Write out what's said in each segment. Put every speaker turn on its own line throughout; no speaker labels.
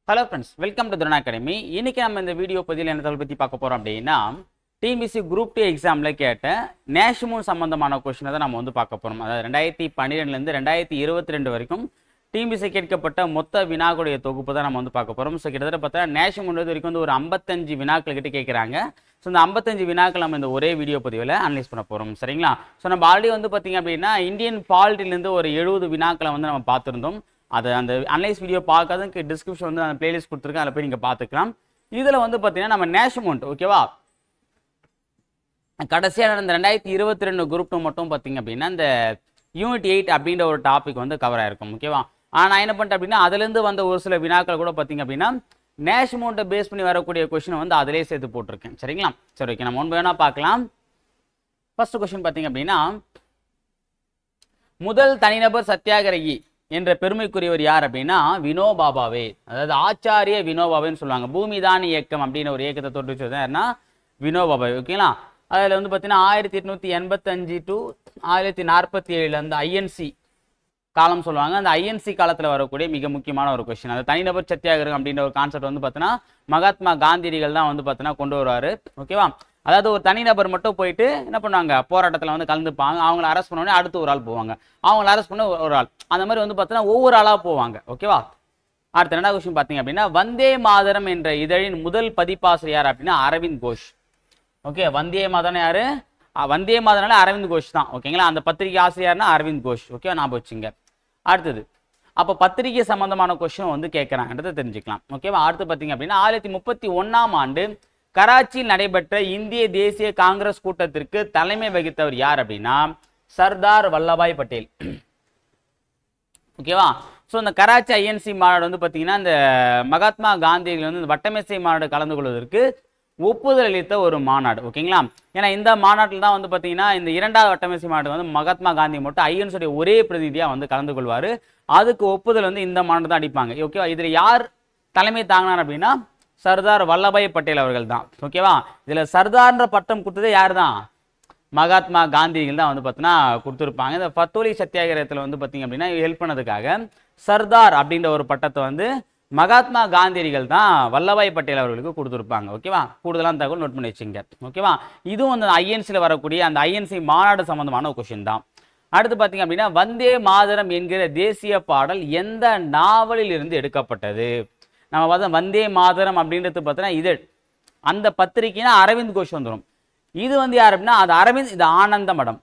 Hello friends, welcome to Drona Academy. இன்னைக்கு நம்ம இந்த வீடியோ பதிவில் என்ன தகவல் பத்தி பார்க்க போறோம் அப்படின்னா டிஎன்பிஎஸ்சி குரூப் 2 எக்ஸாம்ல கேட்ட நேஷனல் சம்பந்தமான क्वेश्चन தான் நம்ம வந்து பார்க்க போறோம். அதாவது 2012 ல இருந்து 2022 வரைக்கும் டிஎன்பிஎஸ்சி கேட்கப்பட்ட மொத்த வினாக்களுடைய தொகுப்பு தான் நம்ம வந்து பார்க்க போறோம். சோ கிட்டத்தட்ட பார்த்தா நேஷனல் வரைக்கும் வந்து ஒரு 55 வினாக்கள் கிட்ட கேக்குறாங்க. ஸோ இந்த 55 வினாக்கள் நம்ம இந்த ஒரே வீடியோ பதிவில் அனலைஸ் பண்ண போறோம். சரிங்களா? ஸோ நம்ம ஆல்ரெடி வந்து பார்த்தீங்க அப்படின்னா இந்தியன் பாலிட்டிலேருந்து ஒரு 70 வினாக்களை வந்து நம்ம பார்த்துருந்தோம். அது அந்த அனலைஸ் வீடியோ பார்க்காததுக்கு டிஸ்கிரிப்ஷன் வந்து அந்த பிளேலிஸ்ட் கொடுத்துருக்கேன், அதில் போய் நீங்கள் பார்த்துக்கலாம். இதில் வந்து பார்த்தீங்கன்னா நம்ம நேஷனல் ஓகேவா, கடைசியாக நடந்த 2022 குரூப் 2 மட்டும் பார்த்தீங்க அப்படின்னா இந்த யூனிட் 8 அப்படின்ற ஒரு டாபிக் வந்து கவர் ஆயிருக்கும். ஓகேவா? ஆனால் நான் என்ன பண்ணிட்டேன் அப்படின்னா அதுலேருந்து வந்த ஒரு சில வினாக்கள் கூட பார்த்தீங்க அப்படின்னா நேஷனல் பேஸ் பண்ணி வரக்கூடிய கொஸ்டின் வந்து அதிலே சேர்த்து போட்டிருக்கேன். சரிங்களா? சரி, ஓகே, நம்ம ஒன்று வேணா பார்க்கலாம். ஃபர்ஸ்ட் கொஸ்டின் பார்த்தீங்க அப்படின்னா முதல் தனிநபர் சத்தியாகிரகி என்ற பெருமைக்குரியவர் யார் அப்படின்னா வினோபாபாவே, அதாவது ஆச்சாரிய வினோபாபான்னு சொல்லுவாங்க. பூமிதான இயக்கம் அப்படின்னு ஒரு இயக்கத்தை தோற்றுவிச்சது யாருன்னா வினோபாபாவே. ஓகேங்களா? அதில் வந்து பார்த்தீங்கன்னா 1885 to 1947 அந்த ஐஎன்சி காலம் சொல்லுவாங்க. அந்த ஐஎன்சி காலத்தில் வரக்கூடிய மிக முக்கியமான ஒரு கொஸ்டின். அந்த தனிநபர் சத்தியாகிரகம் அப்படின்ற ஒரு கான்செப்ட் வந்து பார்த்தீங்கன்னா மகாத்மா காந்தியடிகள் தான் வந்து பார்த்தீங்கன்னா கொண்டு வருவார். ஓகேவா? அதாவது ஒரு தனிநபர் மட்டும் போயிட்டு என்ன பண்ணுவாங்க, போராட்டத்தில் வந்து கலந்துப்பாங்க. அவங்கள அரெஸ்ட் பண்ண உடனே அடுத்து ஒரு ஆள் போவாங்க, அவங்கள அரெஸ்ட் பண்ண ஒரு ஆள், அந்த மாதிரி வந்து பார்த்தீங்கன்னா ஒவ்வொரு ஆளாக போவாங்க. ஓகேவா? அடுத்த ரெண்டாவது கொஸ்டின் பார்த்தீங்க அப்படின்னா வந்தே மாதரம் என்ற இதழின் முதல் பதிப்பாசிரியர் யார் அப்படின்னா அரவிந்த் கோஷ். ஓகே, வந்தே மாதரம் யாரு? வந்தே மாதரனால அரவிந்த் கோஷ் தான். ஓகேங்களா? அந்த பத்திரிகை ஆசிரியர்னா அரவிந்த் கோஷ். ஓகே, ஞாபகம் வச்சுங்க. அடுத்தது அப்போ பத்திரிகை சம்பந்தமான கொஸ்டின் வந்து கேட்குறாங்கன்றதை தெரிஞ்சுக்கலாம். ஓகேவா? அடுத்து பார்த்தீங்க அப்படின்னா 1931ஆம் ஆண்டு கராச்சியில் நடைபெற்ற இந்திய தேசிய காங்கிரஸ் கூட்டத்திற்கு தலைமை வகித்தவர் யார் அப்படின்னா சர்தார் வல்லபாய் பட்டேல். ஓகேவா? ஸோ இந்த கராச்சி ஐஎன்சி மாநாடு வந்து பார்த்தீங்கன்னா இந்த மகாத்மா காந்தியடிகள் வந்து இந்த வட்டமேசை மாநாடு கலந்து கொள்வதற்கு ஒப்புதல் அளித்த ஒரு மாநாடு. ஓகேங்களா? ஏன்னா இந்த மாநாட்டில் தான் வந்து பார்த்தீங்கன்னா இந்த இரண்டாவது வட்டமேசை மாநாடு வந்து மகாத்மா காந்தி மட்டும் ஐஎன்சியுடைய ஒரே பிரதிநிதியாக வந்து கலந்து கொள்வார். அதுக்கு ஒப்புதல் வந்து இந்த மாநாடு தான் அடிப்பாங்க. ஓகேவா? இதில் யார் தலைமை தாங்கினார் அப்படின்னா சர்தார் வல்லபாய் பட்டேல் அவர்கள் தான். ஓகேவா? இதில் சர்தார்ன்ற பட்டம் கொடுத்ததே யார் தான்? மகாத்மா காந்திகள் தான் வந்து பார்த்தீங்கன்னா கொடுத்துருப்பாங்க. இந்த பத்தோலி சத்தியாகிரகத்தில் வந்து பார்த்தீங்க அப்படின்னா ஹெல்ப் பண்ணதுக்காக சர்தார் அப்படின்ற ஒரு பட்டத்தை வந்து மகாத்மா காந்தியடிகள் தான் வல்லபாய் பட்டேல் அவர்களுக்கு கொடுத்துருப்பாங்க. ஓகேவா? கூடுதலான தகவல் நோட் பண்ணி வச்சுங்க. ஓகேவா? இதுவும் அந்த ஐஎன்சியில் வரக்கூடிய அந்த ஐஎன்சி மாநாடு சம்பந்தமான ஒரு கொஸ்டின் தான். அடுத்து பார்த்தீங்க அப்படின்னா வந்தே மாதரம் என்கிற தேசிய பாடல் எந்த நாவலில் இருந்து எடுக்கப்பட்டது? நம்ம பார்த்தா வந்தே மாதரம் அப்படின்றது பார்த்தீங்கன்னா இதழ், அந்த பத்திரிகைனா அரவிந்த் கோஷ் வந்துடும். இது வந்து யார் அப்படின்னா அது அரவிந்த், இது ஆனந்த மடம்.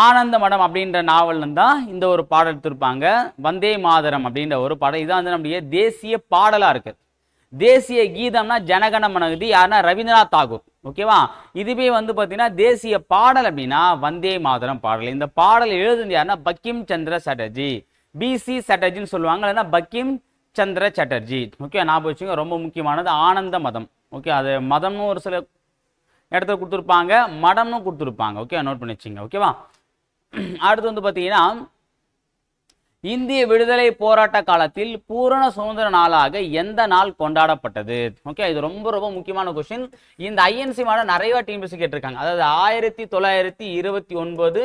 ஆனந்த மடம் அப்படின்ற நாவல் தான் இந்த ஒரு பாடல் எடுத்திருப்பாங்க. வந்தே மாதரம் அப்படின்ற ஒரு பாடல் இதான் வந்து நம்முடைய தேசிய பாடலா இருக்கு. தேசிய கீதம்னா ஜனகண மனகதி யாருன்னா ரவீந்திரநாத் தாகூர். ஓகேவா? இதுவே வந்து பார்த்தீங்கன்னா தேசிய பாடல் அப்படின்னா வந்தே மாதரம் பாடல். இந்த பாடல் எழுதுனது யாருன்னா பங்கிம் சந்திர சாட்டர்ஜி, பிசி சட்டர்ஜின்னு சொல்லுவாங்க, இல்லைன்னா பங்கிம் சந்திர சாட்டர்ஜி. ஓகே, ஞாபகம் வச்சுங்க. ரொம்ப முக்கியமானது ஆனந்த மதம். ஓகே, அது மதம்னு ஒரு சில இடத்துல கொடுத்துருப்பாங்க, மடம்னு கொடுத்துருப்பாங்க. ஓகே, நோட் பண்ணி வச்சுங்க. ஓகேவா? அடுத்து வந்து பார்த்தீங்கன்னா இந்திய விடுதலை போராட்ட காலத்தில் பூரண சுதந்திர நாளாக எந்த நாள் கொண்டாடப்பட்டது? ஓகே, இது ரொம்ப ரொம்ப முக்கியமான கொஸ்டின். இந்த ஐஎன்சி மாடல் நிறைய டிஎன்பிஎஸ்சி கேட்டிருக்காங்க. அதாவது 1929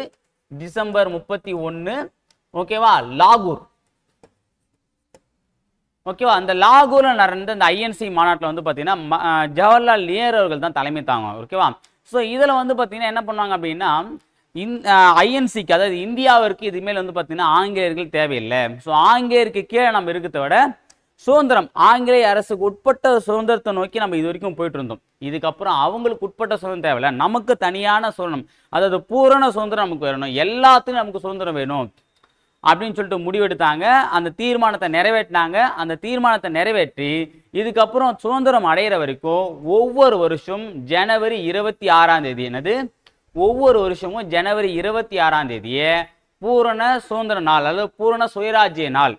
டிசம்பர் 31. ஓகேவா? லாகூர். ஓகேவா? அந்த லாகூர்ல நடந்த இந்த ஐஎன்சி மாநாட்டில் வந்து பார்த்தீங்கன்னா ஜவஹர்லால் நேரு அவர்கள் தான் தலைமை தாங்குவாங்க. ஓகேவா? ஸோ இதில் வந்து பார்த்தீங்கன்னா என்ன பண்ணுவாங்க அப்படின்னா ஐஎன்சிக்கு, அதாவது இந்தியாவிற்கு இதுமேல் வந்து பார்த்தீங்கன்னா ஆங்கிலேயர்கள் தேவையில்லை. ஸோ ஆங்கிலேயருக்கு கீழே நம்ம இருக்கிறத விட சுதந்திரம், ஆங்கிலேய அரசுக்கு உட்பட்ட சுதந்திரத்தை நோக்கி நம்ம இது வரைக்கும் போயிட்டு இருந்தோம். இதுக்கப்புறம் அவங்களுக்கு உட்பட்ட சுதந்திரம் தேவையில்லை, நமக்கு தனியான சுதந்திரம், அதாவது பூரண சுதந்திரம் நமக்கு வேணும், எல்லாத்துக்கும் நமக்கு சுதந்திரம் வேணும் அப்படின்னு சொல்லிட்டு முடிவெடுத்தாங்க. அந்த தீர்மானத்தை நிறைவேற்றினாங்க. அந்த தீர்மானத்தை நிறைவேற்றி இதுக்கப்புறம் சுதந்திரம் அடைகிற வரைக்கும் ஒவ்வொரு வருஷம் ஜனவரி 26ஆம் தேதி, என்னது ஒவ்வொரு வருஷமும் ஜனவரி 26ஆம் தேதியே பூரண சுதந்திர நாள், அதாவது பூரண சுயராஜ்ய நாள்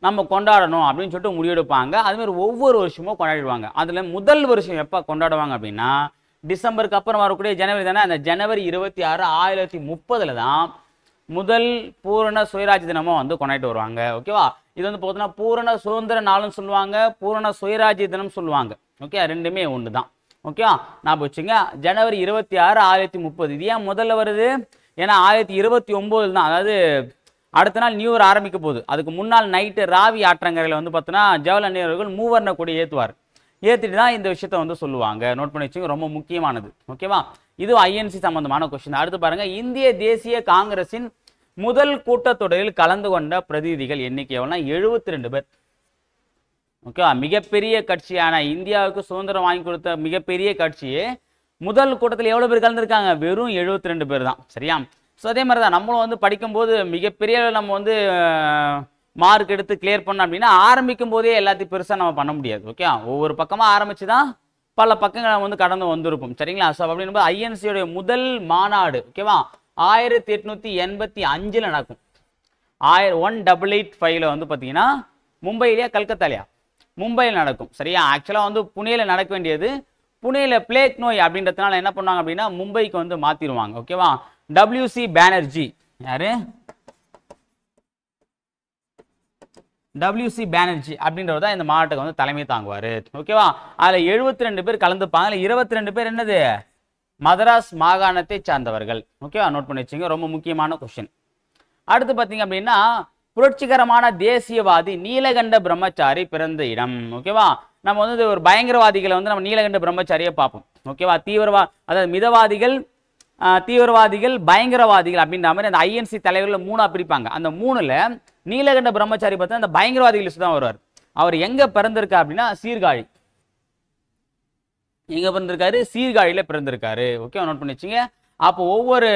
நம்ம கொண்டாடணும் அப்படின்னு சொல்லிட்டு முடிவெடுப்பாங்க. அதுமாதிரி ஒவ்வொரு வருஷமும் கொண்டாடிடுவாங்க. அதில் முதல் வருஷம் எப்போ கொண்டாடுவாங்க அப்படின்னா டிசம்பருக்கு அப்புறம் வரக்கூடிய ஜனவரி தானே. அந்த ஜனவரி 26 1930 தான் முதல் பூரண சுயராஜ்ய தினமும் வந்து கொண்டாடிட்டு வருவாங்க. ஓகேவா? இது வந்து பார்த்தீங்கன்னா பூரண சுதந்திர நாள்னு சொல்லுவாங்க, பூரண சுயராஜ்ய தினம் சொல்லுவாங்க. ஓகே, ரெண்டுமே ஒன்று தான். ஓகேவா? நான் வச்சுங்க. ஜனவரி 26 1930. இது ஏன் முதல்ல வருது? ஏன்னா 1929 தான், அதாவது அடுத்த நாள் நியூ இயர் ஆரம்பிக்க போகுது. அதுக்கு முன்னாள் நைட்டு ராவி ஆற்றங்கரையில் வந்து பார்த்தீங்கன்னா ஜவஹர்லால் நேரு அவர்கள் மூவர்ண கொடி ஏற்றுவார். ஏற்றிட்டு தான் இந்த விஷயத்த வந்து சொல்லுவாங்க. நோட் பண்ணி வச்சுங்க, ரொம்ப முக்கியமானது. ஓகேவா, இது ஐஎன்சி சம்பந்தமான கொஸ்டின். அடுத்து பாருங்க, இந்திய தேசிய காங்கிரசின் முதல் கூட்டத்தொடரில் கலந்து கொண்ட பிரதிநிதிகள் எண்ணிக்கை எவ்வளோனா 72 பேர். ஓகேவா, மிகப்பெரிய கட்சியான இந்தியாவுக்கு சுதந்திரம் வாங்கி கொடுத்த மிகப்பெரிய கட்சியே முதல் கூட்டத்தில் எவ்வளோ பேர் கலந்துருக்காங்க? வெறும் 72 பேர் தான். சரியா? ஸோ அதே மாதிரி தான் நம்மளும் வந்து படிக்கும்போது மிகப்பெரிய நம்ம வந்து மார்க் எடுத்து கிளியர் பண்ணோம் அப்படின்னா ஆரம்பிக்கும் போதே எல்லாத்தையும் பெருசாக நம்ம பண்ண முடியாது. ஓகே, ஒவ்வொரு பக்கமாக ஆரம்பிச்சு தான் பல பக்கங்களை வந்து கடந்து வந்திருப்போம். சரிங்களா? ஸோ அப்படின்போது ஐஎன்சியோடைய முதல் மாநாடு ஓகேவா 1885 நடக்கும். 1885 வந்து பார்த்தீங்கன்னா மும்பையிலேயா கல்கத்தாலையா? மும்பையில் நடக்கும். சரியா? ஆக்சுவலாக வந்து புனேயில் நடக்க வேண்டியது, புனேயில் பிளேக் நோய் அப்படின்றதுனால என்ன பண்ணாங்க அப்படின்னா மும்பைக்கு வந்து மாற்றிடுவாங்க. ஓகேவா, WC பானர்ஜி யாரு? WC பானர்ஜி அப்படின்றவர் தான் இந்த மாநாட்டுக்கு வந்து தலைமை தாங்குவார். ஓகேவா, அதில் 72 பேர் கலந்துப்பாங்க. அதில் 22 பேர் என்னது? மதராஸ் மாகாணத்தை சார்ந்தவர்கள். ஓகேவா, நோட் பண்ணி வச்சுங்க, ரொம்ப முக்கியமான கொஸ்டின். அடுத்து பார்த்தீங்க அப்படின்னா புரட்சிகரமான தேசியவாதி நீலகண்ட பிரம்மச்சாரி பிறந்த இடம். ஓகேவா, நம்ம வந்து ஒரு பயங்கரவாதிகளை வந்து நம்ம நீலகண்ட பிரம்மச்சாரியை பார்ப்போம். ஓகேவா, அதாவது மிதவாதிகள், தீவிரவாதிகள், பயங்கரவாதிகள் அப்படின்ற மாதிரி அந்த ஐஎன்சி தலைவர்கள் 3ஆ பிரிப்பாங்க. அந்த 3ல் நீலகண்ட பிரம்மச்சாரி பார்த்தா அந்த பயங்கரவாதிகள் லிஸ்ட் தான் வருவார். அவர் எங்க பிறந்திருக்கா அப்படின்னா சீர்காழி. எங்க பிறந்திருக்காரு? சீர்காழியில பிறந்திருக்காரு. ஓகே, நோட் பண்ணி வச்சுங்க. அப்போ ஒவ்வொரு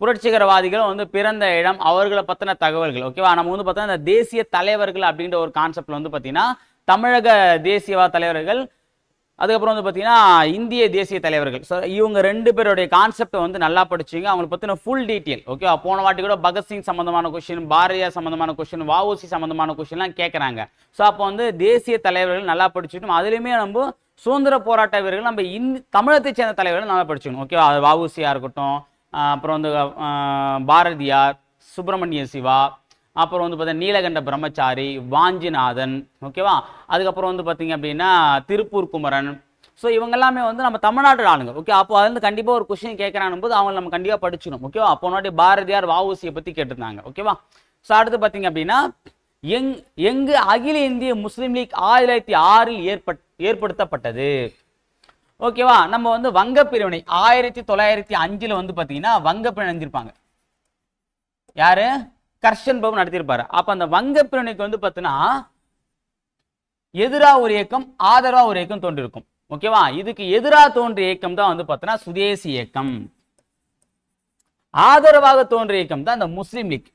புரட்சிகரவாதிகளும் வந்து பிறந்த இடம், அவர்களை பற்றின தகவல்கள். ஓகேவா, நம்ம வந்து பார்த்தோன்னா இந்த தேசிய தலைவர்கள் அப்படின்ற ஒரு கான்செப்ட்ல வந்து பார்த்தீங்கன்னா தமிழக தேசியவாத தலைவர்கள், அதுக்கப்புறம் வந்து பார்த்தீங்கன்னா இந்திய தேசிய தலைவர்கள். ஸோ இவங்க 2 பேருடைய கான்செப்டை வந்து நல்லா படிச்சுங்க. அவங்களை பற்றின ஃபுல் டீட்டெயில். ஓகே, போன வாட்டி கூட பகத்சிங் சம்மந்தமான கொஸ்டின், பாரதியார் சம்மந்தமான கொஸ்டின், வஉசி சம்மந்தமான கொஸ்டின்லாம் கேட்குறாங்க. ஸோ அப்போ வந்து தேசிய தலைவர்கள் நல்லா படிச்சுட்டோம். அதுலேயுமே நம்ம சுதந்திர போராட்ட வீரர்கள் நம்ம தமிழகத்தை சேர்ந்த தலைவர்கள் நல்லா படிச்சுக்கணும். ஓகேவா, அது வஉசியாக இருக்கட்டும், அப்புறம் வந்து பாரதியார், சுப்பிரமணிய சிவா, அப்புறம் வந்து பார்த்தீங்கன்னா நீலகண்ட பிரம்மச்சாரி, வாஞ்சிநாதன். ஓகேவா, அதுக்கப்புறம் வந்து பார்த்தீங்க அப்படின்னா திருப்பூர் குமரன். ஸோ இவங்க எல்லாமே வந்து நம்ம தமிழ்நாட்டில் ஆளுங்க. ஓகே, அப்போ அது வந்து கண்டிப்பாக ஒரு கொஸ்டின் கேட்குறாங்க போது அவங்க நம்ம கண்டிப்பாக படிச்சுக்கணும். ஓகேவா, அப்போ நாட்டி பாரதியார் வஉசியை பற்றி கேட்டிருந்தாங்க. ஓகேவா, ஸோ அடுத்து பார்த்தீங்க அப்படின்னா எங்கு அகில இந்திய முஸ்லீம் லீக் 1906 ஏற்படுத்தப்பட்டது? ஓகேவா, நம்ம வந்து வங்க பிரிவினை 1905 வந்து பார்த்தீங்கன்னா வங்க பிரிவினை அடைஞ்சிருப்பாங்க. யாரு? கர்ஷன் பாபு நடத்தியிருப்பாரு. அப்ப அந்த வங்க பிரிவினைக்கு வந்து பார்த்தீங்கன்னா எதிரா ஒரு இயக்கம், ஆதரவா ஒரு இயக்கம் தோன்றிருக்கும். ஓகேவா, இதுக்கு எதிரா தோன்றிய இயக்கம் தான் வந்து பார்த்தீங்கன்னா சுதேசி இயக்கம். ஆதரவாக தோன்றிய இயக்கம் தான் இந்த முஸ்லீம் லீக்.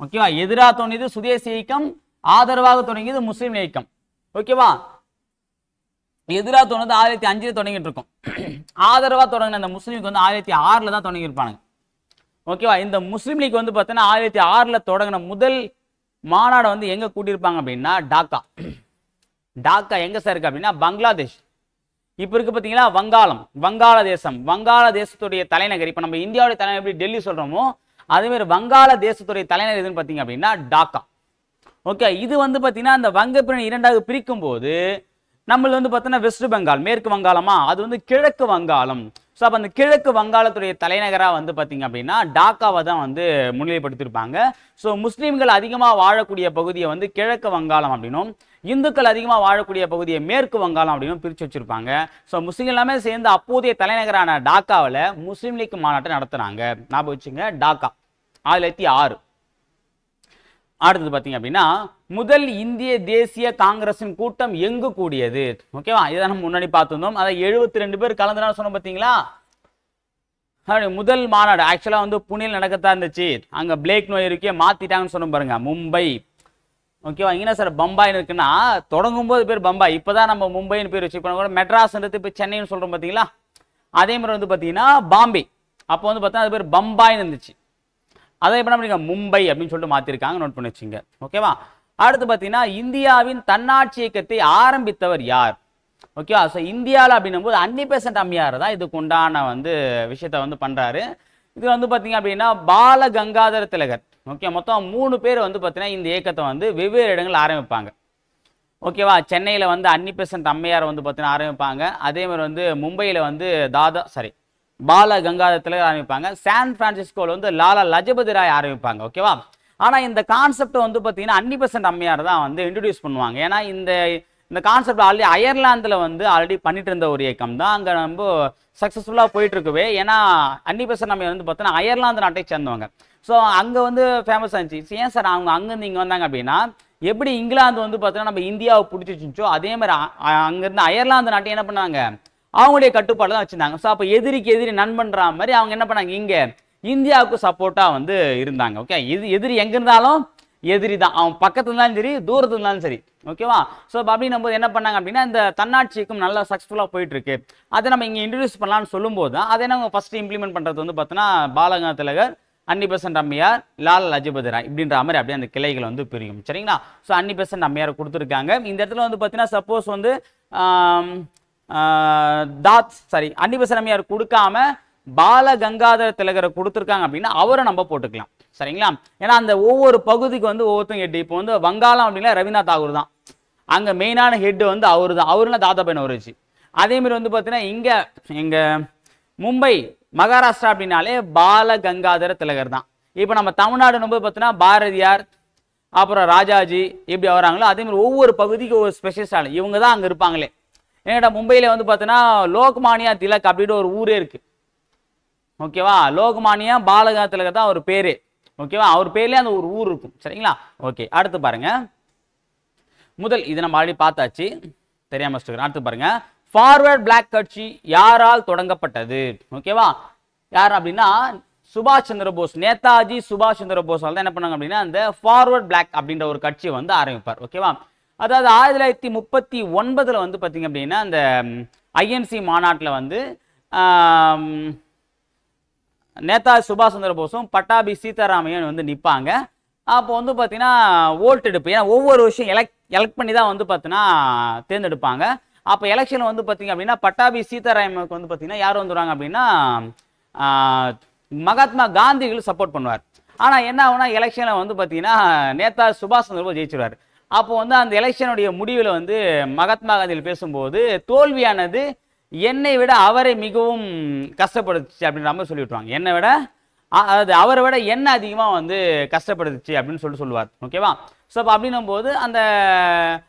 ஓகேவா, எதிரா தோன்றியது சுதேசி இயக்கம், ஆதரவாக தொடங்கியது முஸ்லீம் இயக்கம். ஓகேவா, எதிரா தோணுது 1905 தொடங்கிட்டு இருக்கும். ஆதரவா தொடங்கின அந்த முஸ்லீம் லீக் வந்து 1906 தான் தொடங்கி இருப்பாங்க. ஓகேவா, இந்த முஸ்லீம் லீக் வந்து பார்த்தீங்கன்னா 1906 தொடங்கின முதல் மாநாடு வந்து எங்க கூட்டியிருப்பாங்க அப்படின்னா டாக்கா. டாக்கா எங்க சார் இருக்கு அப்படின்னா பங்களாதேஷ். இப்ப இருக்கு பார்த்தீங்களா வங்காளம், வங்காள தேசத்துடைய தலைநகர். இப்ப நம்ம இந்தியாவுடைய தலைநகர் எப்படி டெல்லி சொல்றோமோ அதே மாதிரி வங்காள தேசத்துடைய தலைநகர் எதுன்னு பார்த்தீங்க அப்படின்னா டாக்கா. ஓகே, இது வந்து பார்த்தீங்கன்னா அந்த வங்க பிரிவினை 2ஆக பிரிக்கும் போது நம்மள வந்து பார்த்தீங்கன்னா வெஸ்ட் பெங்கால், மேற்கு வங்காளமா, அது வந்து கிழக்கு வங்காளம். ஸோ அப்போ அந்த கிழக்கு வங்காளத்துடைய தலைநகராக வந்து பார்த்தீங்க அப்படின்னா டாக்காவை தான் வந்து முன்னிலைப்படுத்தியிருப்பாங்க. ஸோ முஸ்லீம்கள் அதிகமாக வாழக்கூடிய பகுதியை வந்து கிழக்கு வங்காளம் அப்படின்னும், இந்துக்கள் அதிகமாக வாழக்கூடிய பகுதியை மேற்கு வங்காளம் அப்படின்னு பிரித்து வச்சிருப்பாங்க. ஸோ முஸ்லீம்கள் எல்லாமே சேர்ந்து அப்போதைய தலைநகரான டாக்காவில் முஸ்லீம் லீக் மாநாட்டை நடத்துனாங்க. ஞாபகம் வச்சுங்க, டாக்கா 1906. அடுத்தது பார்த்தீங்க அப்படின்னா முதல் இந்திய தேசிய காங்கிரசின் கூட்டம் எங்கு கூடியது? ஓகேவா, இதை நம்ம முன்னாடி பார்த்துருந்தோம். அதை 72 பேர் கலந்துனா சொன்னோம் பார்த்தீங்களா. முதல் மாநாடு ஆக்சுவலாக வந்து புனேயில் நடக்கத்தான் இருந்துச்சு. அங்கே பிளேக் நோய் இருக்கே மாற்றிட்டாங்கன்னு சொன்னோம் பாருங்க, மும்பை. ஓகேவா, இங்கே சார் பம்பாய்னு இருக்குன்னா தொடங்கும் போது பேர் பம்பாய், இப்போதான் நம்ம மும்பைன்னு பேர் வச்சு கூட மெட்ராஸ்ன்றது இப்போ சென்னைன்னு சொல்கிறோம் பார்த்தீங்களா. அதே மாதிரி வந்து பார்த்தீங்கன்னா பாம்பே, அப்போ வந்து பார்த்தா அது பேர் பம்பாய்னு இருந்துச்சு. அதை எப்படி பண்ணுறீங்க மும்பை அப்படின்னு சொல்லிட்டு மாற்றிருக்காங்க, நோட் பண்ணி வச்சுங்க. ஓகேவா, அடுத்து பார்த்தீங்கன்னா இந்தியாவின் தன்னாட்சி இயக்கத்தை ஆரம்பித்தவர் யார்? ஓகேவா, ஸோ இந்தியாவில் அப்படின்னும் போது அன்னி பெசன்ட் அம்மையார் தான் இதுக்கு உண்டான வந்து விஷயத்த வந்து பண்ணுறாரு. இது வந்து பார்த்தீங்க அப்படின்னா பால கங்காதர திலகர். ஓகே, மொத்தம் 3 பேர் வந்து பார்த்தீங்கன்னா இந்த இயக்கத்தை வந்து வெவ்வேறு இடங்கள் ஆரம்பிப்பாங்க. ஓகேவா, சென்னையில் வந்து அன்னி பெசன்ட் அம்மையார் வந்து பார்த்தீங்கன்னா ஆரம்பிப்பாங்க. அதே மாதிரி வந்து மும்பையில் வந்து பால கங்காதர திலகர் ஆரம்பிப்பாங்க. சான் பிரான்சிஸ்கோவில் வந்து லாலா லஜபதி ராய் ஆரம்பிப்பாங்க. ஓகேவா. ஆனால் இந்த கான்செப்ட் வந்து பார்த்தீங்கன்னா அன்னி பெசன்ட் அம்மையார் தான் வந்து இன்ட்ரடியூஸ் பண்ணுவாங்க. ஏன்னா இந்த கான்செப்ட் ஆல்ரெடி அயர்லாந்தில் வந்து ஆல்ரெடி பண்ணிட்டு இருந்த ஒரு இயக்கம் தான் அங்கே ரொம்ப சக்ஸஸ்ஃபுல்லாக போயிட்டு இருக்குவே. ஏன்னா அன்னி பெசன்ட் அம்மையார் வந்து பார்த்தீங்கன்னா அயர்லாந்து நாட்டை சேர்ந்தவங்க. ஸோ அங்கே வந்து ஃபேமஸ் ஆச்சு. ஏன் சார் அவங்க அங்கேருந்து இங்கே வந்தாங்க அப்படின்னா, எப்படி இங்கிலாந்து வந்து பார்த்தீங்கன்னா நம்ம இந்தியாவை பிடிச்சிருந்துச்சோ அதே மாதிரி அங்கேருந்து அயர்லாந்து நாட்டை என்ன பண்ணாங்க, அவங்களுடைய கட்டுப்பாடு தான் வச்சிருந்தாங்க. ஸோ அப்போ எதிரிக்கு எதிரி நண்பன்ற மாதிரி அவங்க என்ன பண்ணாங்க, இங்கே இந்தியாவுக்கு சப்போர்ட்டாக வந்து இருந்தாங்க. ஓகே, எதிரி எங்கே இருந்தாலும் எதிரி தான், அவன் பக்கத்துல இருந்தாலும் சரி தூரத்துல இருந்தாலும் சரி. ஓகேவா. ஸோ அப்போ அப்படின்னும் போது என்ன பண்ணாங்க அப்படின்னா, இந்த தன்னாட்சி இயக்கம் நல்லா சக்ஸஸ்ஃபுல்லாக போயிட்டு இருக்கு, அதை நம்ம இங்கே இன்ட்ரடியூஸ் பண்ணலாம்னு சொல்லும்போது தான் அதை நம்ம ஃபர்ஸ்ட் இம்ப்ளிமெண்ட் பண்ணுறது வந்து பார்த்தீங்கன்னா பாலகங்காதர திலகர், அன்னி பெசன்ட் அம்மையார், லாலா லஜபதி ராய் இப்படின்ற மாதிரி அப்படியே அந்த கிளைகள் வந்து பிரியும். சரிங்களா. ஸோ அன்னி பெசன்ட் அம்மையார் கொடுத்துருக்காங்க. இந்த இடத்துல வந்து பார்த்தீங்கன்னா சப்போஸ் வந்து அன்னி பெசன்ட் அம்மையார் கொடுக்காம பால கங்காதர திலகரை கொடுத்துருக்காங்க அப்படின்னா அவரை நம்ம போட்டுக்கலாம். சரிங்களா. ஏன்னா அந்த ஒவ்வொரு பகுதிக்கு வந்து ஒவ்வொருத்தங்க ஹெட். இப்போ வந்து வங்காளம் அப்படின்னா ரவீந்திரநாத் தாகூர் தான் அங்கே மெயினான ஹெட் வந்து அவரு தான். அவருலாம் தாதாபாய் நவரோஜி. அதேமாதிரி வந்து பார்த்தீங்கன்னா இங்கே மும்பை மகாராஷ்டிரா அப்படின்னாலே பால கங்காதர திலகர் தான். இப்போ நம்ம தமிழ்நாடு நம்ம பார்த்தீங்கன்னா பாரதியார், அப்புறம் ராஜாஜி எப்படி வராங்களோ அதே மாதிரி ஒவ்வொரு பகுதிக்கு ஒரு ஸ்பெஷலிஸ்ட் ஆளு இவங்க தான் அங்கே இருப்பாங்களே. ஏன்னா மும்பையில் வந்து பார்த்தீங்கன்னா லோக்மானியா திலக் அப்படின்னு ஒரு ஊரே இருக்கு. ஓகேவா. லோக்மானியா பாலகங்காதர திலகர் தான் அவர் பேரு. ஓகேவா. அவர் பேர்லேயே அந்த ஒரு ஊர் இருக்கும். சரிங்களா. ஓகே, அடுத்து பாருங்க. இது நம்ம ஆல்ரெடி பார்த்தாச்சு, தெரியாம அடுத்து பாருங்க. ஃபார்வர்ட் பிளாக் கட்சி யாரால் தொடங்கப்பட்டது? ஓகேவா. யார் அப்படின்னா சுபாஷ் சந்திர போஸ், நேதாஜி சுபாஷ் சந்திர போஸ் தான் என்ன பண்ணாங்க அப்படின்னா அந்த ஃபார்வர்ட் பிளாக் அப்படின்ற ஒரு கட்சியை வந்து ஆரம்பிப்பார். ஓகேவா. அதாவது 1939 வந்து பார்த்தீங்க அப்படின்னா அந்த ஐஎன்சி மாநாட்டில் வந்து நேதாஜி சுபாஷ் சந்திர போஸும் பட்டாபி சீதாராமையன் வந்து நிற்பாங்க. அப்போ வந்து பார்த்தீங்கன்னா ஓட்டு எடுப்பு, ஏன்னா ஒவ்வொரு விஷயம் எலெக்ட் பண்ணி தான் வந்து பார்த்தீங்கன்னா தேர்ந்தெடுப்பாங்க. அப்போ எலெக்ஷன் வந்து பார்த்தீங்க அப்படின்னா பட்டாபி சீதாராமனுக்கு வந்து பார்த்தீங்கன்னா யார் வந்துடுவாங்க அப்படின்னா மகாத்மா காந்திகள் சப்போர்ட் பண்ணுவார். ஆனால் என்ன ஆகுனா எலெக்ஷனில் வந்து பார்த்தீங்கன்னா நேதாஜி சுபாஷ் சந்திர போஸ் ஜெயிச்சிருவார். அப்போ வந்து அந்த எலெக்ஷனுடைய முடிவில் வந்து மகாத்மா காந்திகள் பேசும்போது தோல்வியானது என்னை விட அவரை மிகவும் கஷ்டப்படுத்துச்சு அப்படின்ற மாதிரி சொல்லி விட்டுருவாங்க. என்னை விட அது அவரை விட என்ன அதிகமாக வந்து கஷ்டப்படுத்துச்சு அப்படின்னு சொல்லுவார். ஓகேவா. ஸோ அப்போ அப்படின்னும் போது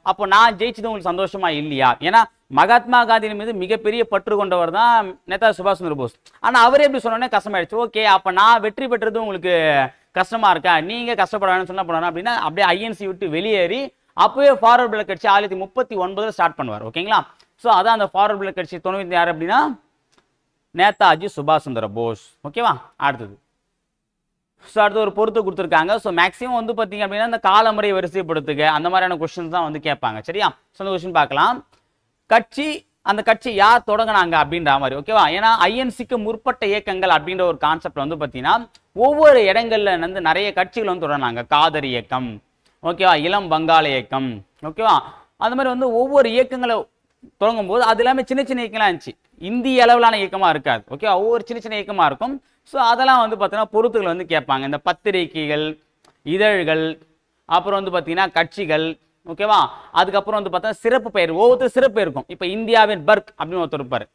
அப்போ நான் ஜெயிச்சது உங்களுக்கு சந்தோஷமா இல்லையா? ஏன்னா மகாத்மா காந்தியின் மீது மிகப்பெரிய பற்று கொண்டவர் தான் நேதாஜி சுபாஷ் சந்திர போஸ். ஆனால் அவரே எப்படி சொன்னோன்னே கஷ்டமாயிடுச்சு. ஓகே, அப்போ நான் வெற்றி பெற்றது உங்களுக்கு கஷ்டமா இருக்கா, நீங்க கஷ்டப்படாதுன்னு சொன்ன போனா அப்படின்னா அப்படியே ஐஎன்சி விட்டு வெளியேறி அப்பவே ஃபார்வர்ட் பிளாக் கட்சி 1939 ஸ்டார்ட் பண்ணுவார். ஓகேங்களா. ஸோ அதான் அந்த ஃபார்வர்ட் பிளாக் கட்சி துணைவி யார் அப்படின்னா நேதாஜி சுபாஷ் சந்திர போஸ். ஓகேவா. அடுத்தது அடுத்து ஒரு பொறுத்து கொடுத்துருக்காங்க. ஸோ மேக்ஸிமம் வந்து பார்த்தீங்க அப்படின்னா இந்த காலமுறை வரிசைப்படுத்துக அந்த மாதிரியான கொஸ்டின்ஸ் தான் வந்து கேட்பாங்க. சரியா. ஸோ அந்த கொஸ்டின் பார்க்கலாம். அந்த கட்சி யார் தொடங்கினாங்க அப்படின்ற மாதிரி. ஓகேவா. ஏன்னா ஐஎன்சிக்கு முற்பட்ட இயக்கங்கள் அப்படின்ற ஒரு கான்செப்ட் வந்து பார்த்தீங்கன்னா ஒவ்வொரு இடங்கள்ல வந்து நிறைய கட்சிகள் வந்து தொடங்கினாங்க. காதர் இயக்கம், ஓகேவா, இளம் வங்காள இயக்கம், ஓகேவா. அந்த மாதிரி வந்து ஒவ்வொரு இயக்கங்களை தொடங்கும் போது அது எல்லாமே சின்ன சின்ன இயக்கம்லாம் இருந்துச்சு, இந்திய அளவிலான இயக்கமா இருக்காது. ஓகே, ஒவ்வொரு சின்ன சின்ன இயக்கமா இருக்கும். ஸோ அதெல்லாம் வந்து பார்த்தீங்கன்னா பொறுத்துகள் வந்து கேட்பாங்க. இந்த பத்திரிகைகள், இதழ்கள், அப்புறம் வந்து பார்த்தீங்கன்னா கட்சிகள். ஓகேவா. அதுக்கப்புறம் வந்து பார்த்தா சிறப்பு பெயர், ஒவ்வொருத்தர் சிறப்பு பெயர் இருக்கும். இப்போ இந்தியாவின் பர்க் அப்படின்னு ஒருத்தர் இருப்பார்.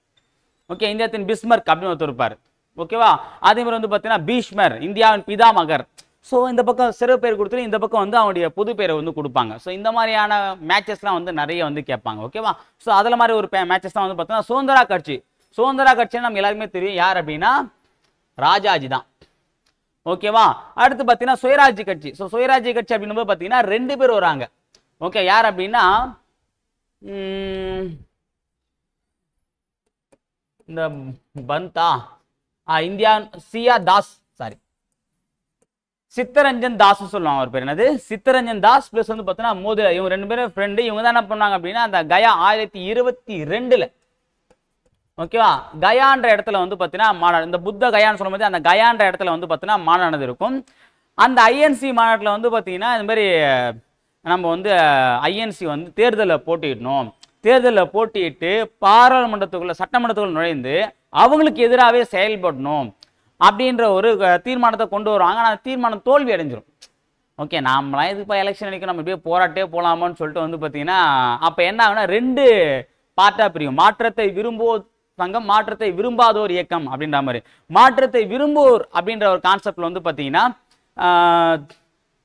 ஓகே, இந்தியாவின் பிஸ்மர்க் அப்படின்னு ஒருத்தர் இருப்பார். ஓகேவா. அதே மாதிரி வந்து பார்த்தீங்கன்னா பீஷ்மர், இந்தியாவின் பிதாமகர். ஸோ இந்த பக்கம் சிறப்பு பெயர் கொடுத்துட்டு இந்த பக்கம் வந்து அவனுடைய பொது பெயரை வந்து கொடுப்பாங்க. ஸோ இந்த மாதிரியான மேட்சஸ்லாம் வந்து நிறைய வந்து கேட்பாங்க. ஓகேவா. ஸோ அதில் மாதிரி ஒரு மேட்சஸ் தான் வந்து பார்த்தீங்கன்னா சுதந்திரா கட்சி. சுதந்திரா கட்சின்னு நம்ம எல்லாருமே தெரியும், யார் அப்படின்னா ராஜாஜி தான். ஓகேவா. அடுத்து பார்த்தீங்கன்னா சுயராஜ்ய கட்சி. ஸோ சுயராஜ்ய கட்சி அப்படின்னு பார்த்தீங்கன்னா 2 பேர் வராங்க. ஓகே, யார் அப்படின்னா இந்த பந்தா India CR Das, sorry Chittaranjan Das சொல்லுவாங்க. அவர் பேர் என்னது, சித்தரஞ்சன் தாஸ் பிளஸ் வந்து பார்த்தீங்கன்னா மோதி. இவங்க 2 பேரும் ஃப்ரெண்டு. இவங்க தான் என்ன பண்ணாங்க அப்படின்னா அந்த கயா 1922 ஓகேவா கயான்ற இடத்துல வந்து பார்த்தீங்கன்னா மாநாடு, இந்த புத்த கயான்னு சொல்லும்போது அந்த கயான்ற இடத்துல வந்து பார்த்தீங்கன்னா மாநாடு இருக்கும். அந்த ஐஎன்சி மாநாட்டில் வந்து பார்த்தீங்கன்னா இந்த மாதிரி நம்ம வந்து ஐஎன்சி வந்து தேர்தலில் போட்டியிடணும், தேர்தலில் போட்டியிட்டு பாராளுமன்றத்துக்குள்ள சட்டமன்றத்துக்குள்ள நுழைந்து அவங்களுக்கு எதிராகவே செயல்படணும் அப்படின்ற ஒரு தீர்மானத்தை கொண்டு வருவாங்க. ஆனால் அந்த தீர்மானம் தோல்வி அடைஞ்சிடும். ஓகே, நாமளாம் இதுப்போ எலெக்ஷன் அன்றைக்கி நம்ம இப்படியே போராட்டே போகலாமான்னு சொல்லிட்டு வந்து பார்த்தீங்கன்னா அப்போ என்ன ஆகுனா 2 பார்ட்டாக பிரியும். மாற்றத்தை சங்கம், மாற்றத்தை விரும்பாதோர் இயக்கம் அப்படின்ற மாதிரி. மாற்றத்தை விரும்புவோர் அப்படின்ற ஒரு கான்செப்ட்ல வந்து பார்த்தீங்கன்னா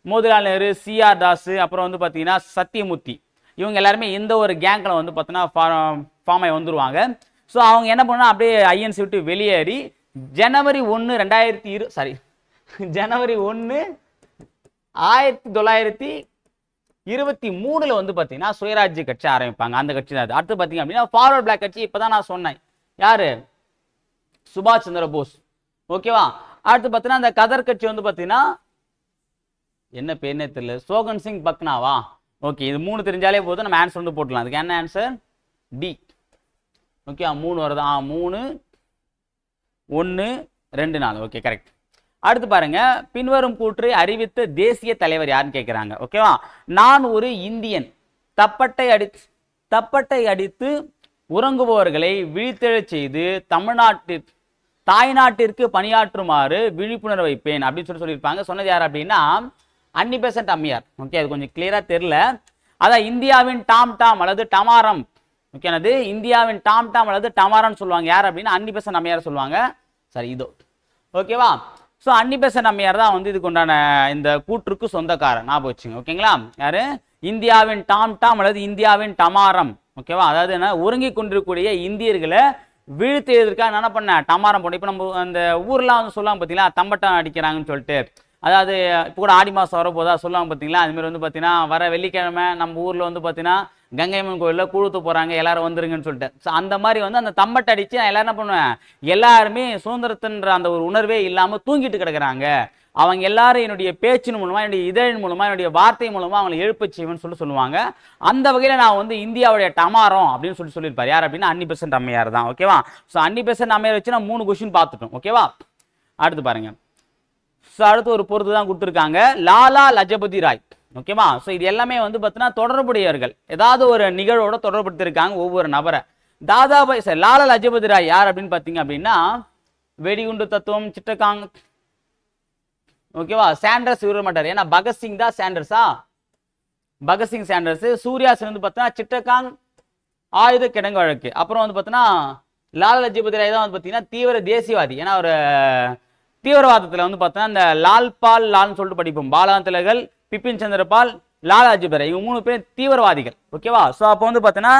மோதிலால் நேரு, சிஆர் தாஸ், அப்புறம் வந்து பார்த்தீங்கன்னா சத்தியமூர்த்தி, இவங்க எல்லாருமே இந்த ஒரு கேங்கில் வந்து பார்த்தீங்கன்னா ஃபார்ம் ஆகி வந்துருவாங்க. ஸோ அவங்க என்ன பண்ணா அப்படியே ஐஎன்சி விட்டு வெளியேறி ஜனவரி 1 1923 வந்து பார்த்தீங்கன்னா சுயராஜ்ய கட்சி ஆரம்பிப்பாங்க. அந்த கட்சி தான் அது. அடுத்து பார்த்தீங்க அப்படின்னா ஃபார்வர்ட் பிளாக் கட்சி. இப்போதான் நான் சொன்னேன், யாரு? சுபாஷ் சந்திர போஸ். ஓகேவா. அடுத்து பார்த்தீங்கன்னா அந்த கதர் கட்சி வந்து பார்த்தீங்கன்னா என்ன பேர்னே தெரியல, சோகன் சிங் பக்னாவா? ஓகே, இது 3 தெரிஞ்சாலே போதும், நம்ம ஆன்சர் வந்து போட்டுலாம். அதுக்கு என்ன ஆன்சர்? டி. ஓகே, 3 வருதா? 3 1 2 4. Okay, correct. அடுத்து பாருங்க, பின்வரும் கூற்றை அறிவித்த தேசிய தலைவர் யாருன்னு கேட்கிறாங்க. ஓகேவா. நான் ஒரு இந்தியன், தப்பட்டை அடித்து உறங்குபவர்களை விழித்தெழச் செய்து தாய்நாட்டிற்கு பணியாற்றுமாறு விழிப்புணர்வு வைப்பேன் அப்படின்னு சொல்லியிருப்பாங்க. சொன்னது யார் அப்படின்னா அன்னி பெசன்ட் அம்மையார். ஓகே, அது கொஞ்சம் கிளியரா தெரியல. அதான் இந்தியாவின் டாம் டாம் அல்லது டமாரம். ஓகே, அது இந்தியாவின் டாம் டாம் அல்லது டமாரம்னு சொல்லுவாங்க. யார் அப்படின்னா அன்னி பெசன்ட் அம்மையார் சொல்லுவாங்க. சரி, இதோ. ஓகேவா. ஸோ அன்னி பெசன்ட் அம்மையார் தான் வந்து இதுக்கு உண்டான இந்த கூற்றுக்கு சொந்தக்காரர். ஞாபகம் வச்சுங்க. ஓகேங்களா. யாரு? இந்தியாவின் டாம் டாம் அல்லது இந்தியாவின் டமாரம். ஓகேவா. அதாவது என்ன, உறங்கி கொண்டிருக்கக்கூடிய இந்தியர்களை வீழ்த்தியதற்காக என்ன பண்ண டமாரம் போட்டு. இப்போ நம்ம அந்த ஊர்லாம் வந்து சொல்லுவாங்க பார்த்தீங்களா, தம்பட்டம் அடிக்கிறாங்கன்னு சொல்லிட்டு. அதாவது இப்போ கூட ஆடி மாதம் வரப்போதா சொல்லுவாங்க பார்த்தீங்களா. அதுமாரி வந்து பார்த்தீங்கன்னா வர வெள்ளிக்கிழமை நம்ம ஊரில் வந்து பார்த்தீங்கன்னா கங்கையம்மன் கோயிலில் கூழுத்து போகிறாங்க, எல்லாரும் வந்துருங்கன்னு சொல்லிட்டு. ஸோ அந்த மாதிரி வந்து அந்த தம்பட்டை அடித்து நான் எல்லாரும் என்ன பண்ணுவேன், எல்லாருமே சுதந்திரத்தின்ற அந்த ஒரு உணர்வே இல்லாமல் தூங்கிட்டு கிடக்குறாங்க, அவங்க எல்லாரும் என்னுடைய பேச்சின் மூலமாக, என்னுடைய இதழின் மூலமாக, என்னுடைய வார்த்தை மூலமாக அவங்களை எழுப்ப செய்வேன்னு சொல்லுவாங்க. அந்த வகையில் நான் வந்து இந்தியாவுடைய டமாரம் அப்படின்னு சொல்லியிருப்பார். யார் அப்படின்னா அன்னி பெசன்ட் அம்மையார் தான். ஓகேவா. ஸோ அன்னி பெசன்ட் அம்மையார் வச்சு நான் 3 கொஸ்டின் பார்த்துட்டோம். ஓகேவா. அடுத்து பாருங்க. ஸோ அடுத்து ஒரு பொறுத்து தான் கொடுத்துருக்காங்க, லாலா லஜபதி ராய். ஓகேவா. ஸோ இது எல்லாமே வந்து பார்த்தீங்கன்னா தொடர்புடையவர்கள், ஏதாவது ஒரு நிகழ்வோட தொடர்படுத்திருக்காங்க ஒவ்வொரு நபரை. தாதாபாய் லாலா லஜபதி ராய் யார் அப்படின்னு பார்த்தீங்க அப்படின்னா வெடிகுண்டு தத்துவம், சிட்டகாங். ஓகேவா. சாண்டர்ஸ் விவர மாட்டார், ஏன்னா பகத்சிங் தான் சாண்டர்ஸா, பகத்சிங் சாண்டர்ஸ். சூர்யா சென் வந்து பார்த்தீங்கன்னா சிட்டகாங் ஆயுத கிடங்கு வழக்கு. அப்புறம் வந்து பார்த்தீங்கன்னா லாலா லஜபதி ராய் தான் வந்து பார்த்தீங்கன்னா தீவிர தேசியவாதி. ஏன்னா ஒரு தீவிரவாதத்தில் வந்து பார்த்தீங்கன்னா இந்த லால்னு சொல்லிட்டு படிப்போம். பாலா திலகர், பிபின் சந்திரபால், லாலா லஜபதி ராய், இவங்க 3 பேர் தீவிரவாதிகள். ஓகேவா. ஸோ அப்போ வந்து பார்த்தீங்கன்னா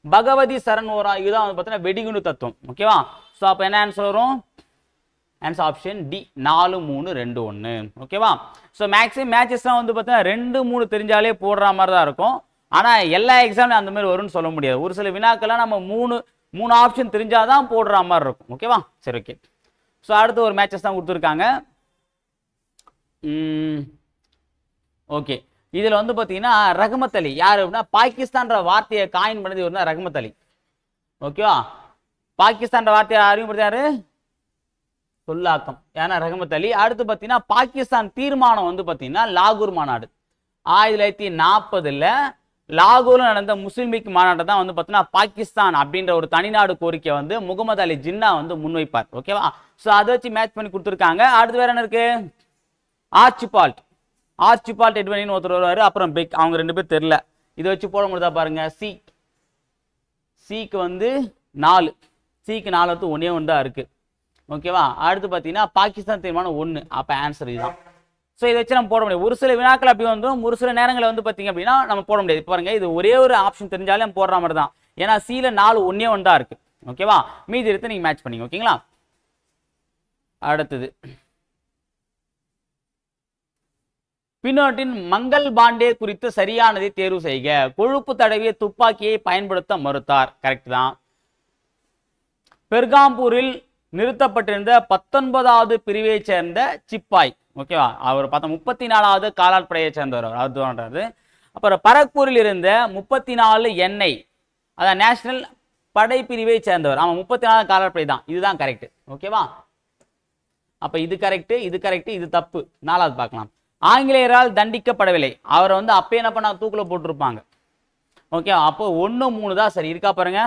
பகவதி சரண் ஓரா, இதுதான் வந்து பார்த்தீங்கன்னா வெடிகுண்டு தத்துவம். ஓகேவா. ஸோ அப்போ என்ன ஆன்சர் வரும்? Answer option D, 4 3 2 1. ஓகேவா. ஸோ மேக்ஸிமம் மேட்சஸ்லாம் வந்து பார்த்தீங்கன்னா 2 3 தெரிஞ்சாலே போடுற மாதிரி தான் இருக்கும். ஆனால் எல்லா எக்ஸாம்லையும் அந்த மாதிரி வரும்னு சொல்ல முடியாது. ஒரு சில வினாக்கெல்லாம் நம்ம 3 ஆப்ஷன் தெரிஞ்சாதான் போடுற மாதிரி இருக்கும். ஓகேவா. சரி, ஓகே. ஸோ அடுத்து ஒரு மேட்சஸ் தான் கொடுத்துருக்காங்க. ஓகே, இதில் வந்து பார்த்தீங்கன்னா ரஹ்மத் அலி யார் அப்படின்னா பாகிஸ்தான்ற வார்த்தையை காயின் பண்ணது இவர் தான், ரஹ்மத் அலி. ஓகேவா. பாகிஸ்தான்ற வார்த்தையை அறிமுகப்படுத்தாரு சொல்லாக்கம், ஏன்னா ரஹ்மத் அலி. அடுத்து பார்த்தீங்கன்னா பாகிஸ்தான் தீர்மானம் வந்து பார்த்தீங்கன்னா லாகூர் மாநாடு 1940 லாகூர்ல நடந்த முஸ்லீம் லீக் மாநாட்டை தான் வந்து பார்த்தீங்கன்னா பாகிஸ்தான் அப்படின்ற ஒரு தனிநாடு கோரிக்கை வந்து முகமது அலி ஜின்னா வந்து முன்வைப்பார். ஓகேவா. ஸோ அதை வச்சு மேட்ச் பண்ணி கொடுத்துருக்காங்க. அடுத்து வேற என்ன இருக்கு? ஆர்ச்சிபால்ட் எட்வனின்னு ஒருத்தர் வருவாரு, அப்புறம் பெக், அவங்க 2 பேர் தெரியல. இதை வச்சு போட முடியுதா பாருங்க. சிக்கு வந்து 4, சிக்கு 4 வந்து 1 1 தான் இருக்கு. ஓகேவா. அடுத்து பார்த்தீங்கன்னா பாகிஸ்தான் தீர்மானம் 1, அப்போ ஆன்சர் இதுதான். ஸோ இதை வச்சு நம்ம போட முடியாது. ஒரு சில வினாக்கள் அப்படி வந்துடும், ஒரு சில நேரங்களில் வந்து பார்த்தீங்க அப்படின்னா நம்ம போட முடியாது. இப்போ பாருங்க, இது ஒரே ஒரு ஆப்ஷன் தெரிஞ்சாலே நம்ம போடுற மாதிரி தான், ஏன்னா சில 4 1 1 தான் இருக்கு. ஓகேவா. மீதி எடுத்து நீங்க மேட்ச் பண்ணீங்க. ஓகேங்களா. அடுத்தது பின்னோட்டின் மங்கள் பாண்டே குறித்து சரியானதை தேர்வு செய்க. கொழுப்பு தடவிய துப்பாக்கியை பயன்படுத்த மறுத்தார். கரெக்ட் தான். பெர்காம்பூரில் நிறுத்தப்பட்டிருந்த 19வது பிரிவை சேர்ந்த சிப்பாய். ஓகேவா. அவர் 34வது காலாட்படையை சேர்ந்தவர். அது அப்புறம் பரக்பூரில் இருந்த 34 எண்ணெய், அதான் நேஷனல் படைப்பிரிவை சேர்ந்தவர். ஆமா, 34 காலாட்படை தான். இதுதான் கரெக்ட். ஓகேவா. அப்ப இது கரெக்ட், இது கரெக்ட், இது தப்பு. 4வது பார்க்கலாம். ஆங்கிலேயரால் தண்டிக்கப்படவில்லை. அவரை வந்து அப்பே என்ன பண்ண தூக்கில் போட்டிருப்பாங்க. ஓகே. அப்போ 1 3 தான் சரி. இருக்கா பாருங்க.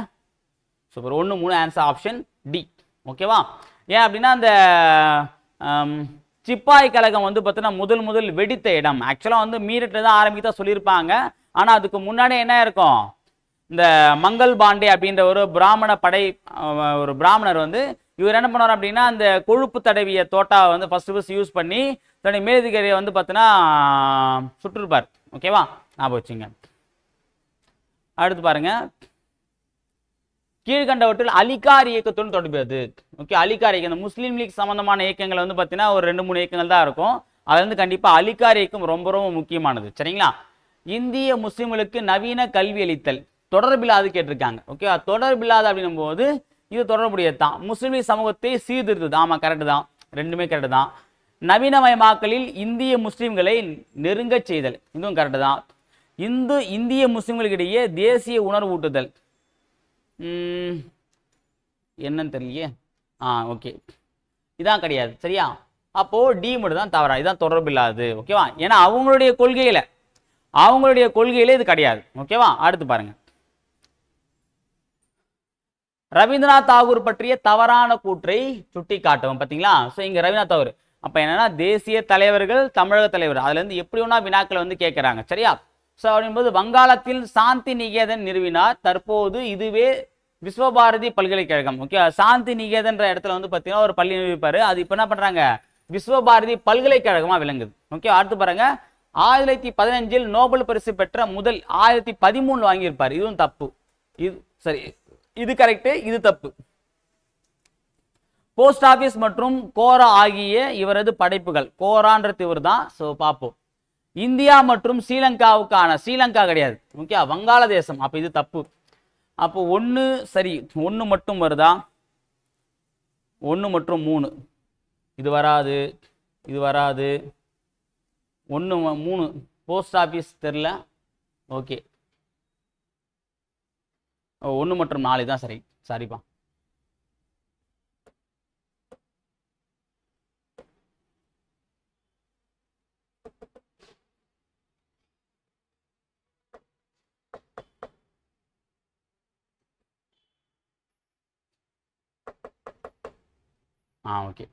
சூப்பர். 1 3 answer option D. ஓகேவா. ஏன் அப்படின்னா அந்த சிப்பாய் கழகம் வந்து பார்த்தீங்கன்னா முதல் வெடித்த இடம் ஆக்சுவலாக வந்து மீரட்டில் தான் ஆரம்பிக்க சொல்லியிருப்பாங்க. ஆனால் அதுக்கு முன்னாடி என்ன இருக்கும், இந்த மங்கள் பாண்டே அப்படின்ற ஒரு பிராமண படை ஒரு பிராமணர் வந்து இவர் என்ன பண்ணுவார் அப்படின்னா அந்த கொழுப்பு தடவிய தோட்டாவை வந்து ஃபர்ஸ்ட் யூஸ் பண்ணி தன்னுடைய மேலதிகாரியை வந்து பார்த்தீங்கன்னா சுட்டிருப்பார். ஓகேவா, ஞாபகம் வச்சுங்க. அடுத்து பாருங்க, கீழ்கண்டவற்றில் அலிகார் இயக்கத்துடன் தொடர்புது. ஓகே, அலிகார் இயக்கம் இந்த முஸ்லீம் லீக் சம்பந்தமான இயக்கங்கள் வந்து பார்த்தீங்கன்னா ஒரு 2-3 இயக்கங்கள் தான் இருக்கும். அது வந்து கண்டிப்பாக அலிகார் இயக்கம் ரொம்ப ரொம்ப முக்கியமானது. சரிங்களா, இந்திய முஸ்லிம்களுக்கு நவீன கல்வி அளித்தல் தொடர்பில்லாது கேட்டிருக்காங்க. ஓகே, தொடர்பில்லாது அப்படின்னும் போது இது தொடர்புடையது தான். முஸ்லீம் லீக் சமூகத்தை சீர்திருத்தது. ஆமாம், கரெக்டு தான், ரெண்டுமே கரெக்டு தான். நவீனமயமாக்கலில் இந்திய முஸ்லிம்களை நெருங்க செய்தல், இதுவும் கரெக்டு தான். இந்திய முஸ்லிம்களுக்கிடையே தேசிய உணர்வு ஊட்டுதல் என்னன்னு தெரியலையே. ஓகே, இதான் கிடையாது. சரியா, அப்போ டி மட்டும் தான் தவறா, இதுதான் தொடர்பு இல்லாது. ஓகேவா, ஏன்னா அவங்களுடைய கொள்கையில இது கிடையாது. ஓகேவா, அடுத்து பாருங்க, ரவீந்திரநாத் தாகூர் பற்றிய தவறான கூற்றை சுட்டி காட்டவும். பார்த்தீங்களா, ஸோ இங்க ரவீந்திரநாத் தாகூர் அப்போ என்னன்னா தேசிய தலைவர்கள், தமிழக தலைவர், அதுல இருந்து எப்படி ஒன்றா வினாக்களை வந்து கேட்குறாங்க. சரியா, ஸோ அப்படின்போது வங்காளத்தில் சாந்தி நிகேதன் நிறுவினார். தற்போது இதுவே விஸ்வபாரதி பல்கலைக்கழகம். ஓகே, சாந்தி நிகேதன்ற இடத்துல வந்து பார்த்தீங்கன்னா ஒரு பள்ளி நிறுவிப்பாரு. அது இப்போ என்ன பண்றாங்க, விஸ்வபாரதி பல்கலைக்கழகமா விளங்குது. ஓகே, அடுத்து பாருங்க, 1915 நோபல் பரிசு பெற்ற முதல் 1913 வாங்கியிருப்பார். இதுவும் தப்பு. இது சரி, இது கரெக்ட், இது தப்பு. போஸ்ட் ஆபீஸ் மற்றும் கோரா ஆகிய இவரது படைப்புகள். கோரான்றது இவர் தான். ஸோ பார்ப்போம். இந்தியா மற்றும் ஸ்ரீலங்காவுக்கான, ஸ்ரீலங்கா கிடையாது. ஓகே, வங்காளதேசம். அப்போ இது தப்பு. அப்போ 1 சரி, 1 மட்டும் வருதா, 1 மற்றும் 3 இது வராது, இது வராது. 1 3 போஸ்ட் ஆபீஸ் தெரில. ஓகே, 1 மற்றும் 4 தான் சரி. சரிப்பா. ஓகே,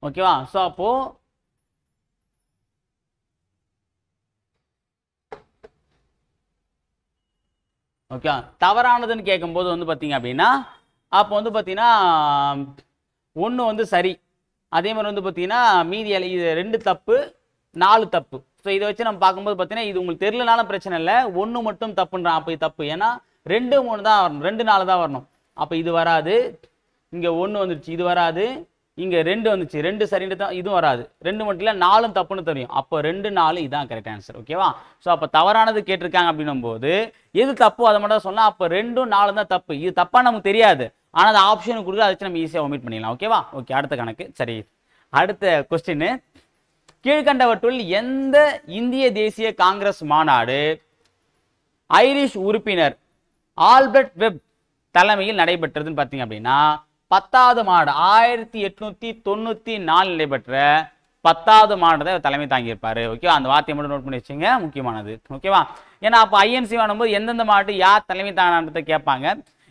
ஓகேவா. ஸோ அப்போ ஓகே, தவறானதுன்னு கேட்கும்போது வந்து பார்த்தீங்க அப்படின்னா அப்போ வந்து பார்த்தீங்கன்னா 1 வந்து சரி, அதே மாதிரி வந்து பார்த்தீங்கன்னா மீதி இது 2 தப்பு, 4 தப்பு. ஸோ இதை வச்சு நம்ம பார்க்கும்போது பார்த்தீங்கன்னா இது உங்களுக்கு தெரியலனாலும் பிரச்சனை இல்லை, 1 மட்டும் தப்புன்றான். அப்போ இது தப்பு, ஏன்னா 2 3 தான் வரணும், 2 4 தான் வரணும். அப்போ இது வராது, இங்கே 1 வந்துருச்சு, இது வராது, இங்கே 2 வந்துச்சு, 2 சரின்னு தான், இதுவும் வராது. 2 மட்டும் இல்லை, 4 தப்புன்னு தெரியும். அப்போ 2 4 இதுதான் கரெக்ட் ஆன்சர். ஓகேவா. ஸோ அப்போ தவறானது கேட்டிருக்காங்க அப்படின்னும் போது எது தப்பு அதை மட்டும் சொல்லலாம். அப்போ 2 4 தான் தப்பு. இது தப்பா நமக்கு தெரியாது, ஆனால் அந்த ஆப்ஷன் கொடுத்து அதை வச்சு நம்ம ஈஸியாக ஒமிட் பண்ணிடலாம். ஓகேவா. ஓகே, அடுத்த கணக்கு. சரி, அடுத்த கொஸ்டின், கீழ்கண்டவற்றுள் எந்த இந்திய தேசிய காங்கிரஸ் மாநாடு ஐரிஷ் உறுப்பினர் ஆல்பர்ட் வெப் தலைமையில் நடைபெற்றதுன்னு பார்த்தீங்க அப்படின்னா 10வது மாநாடு 1894 நடைபெற்ற 10வது மாநாடு தலைமை தாங்கியிருப்பாரு. ஓகேவா, அந்த வார்த்தையை மட்டும் நோட் பண்ணி வச்சுங்க, முக்கியமானது. ஓகேவா, ஏன்னா அப்போ ஐஎன்சி வரும்போது எந்தெந்த மாநாடு யார் தலைமை தாங்கினதை கேட்பாங்க.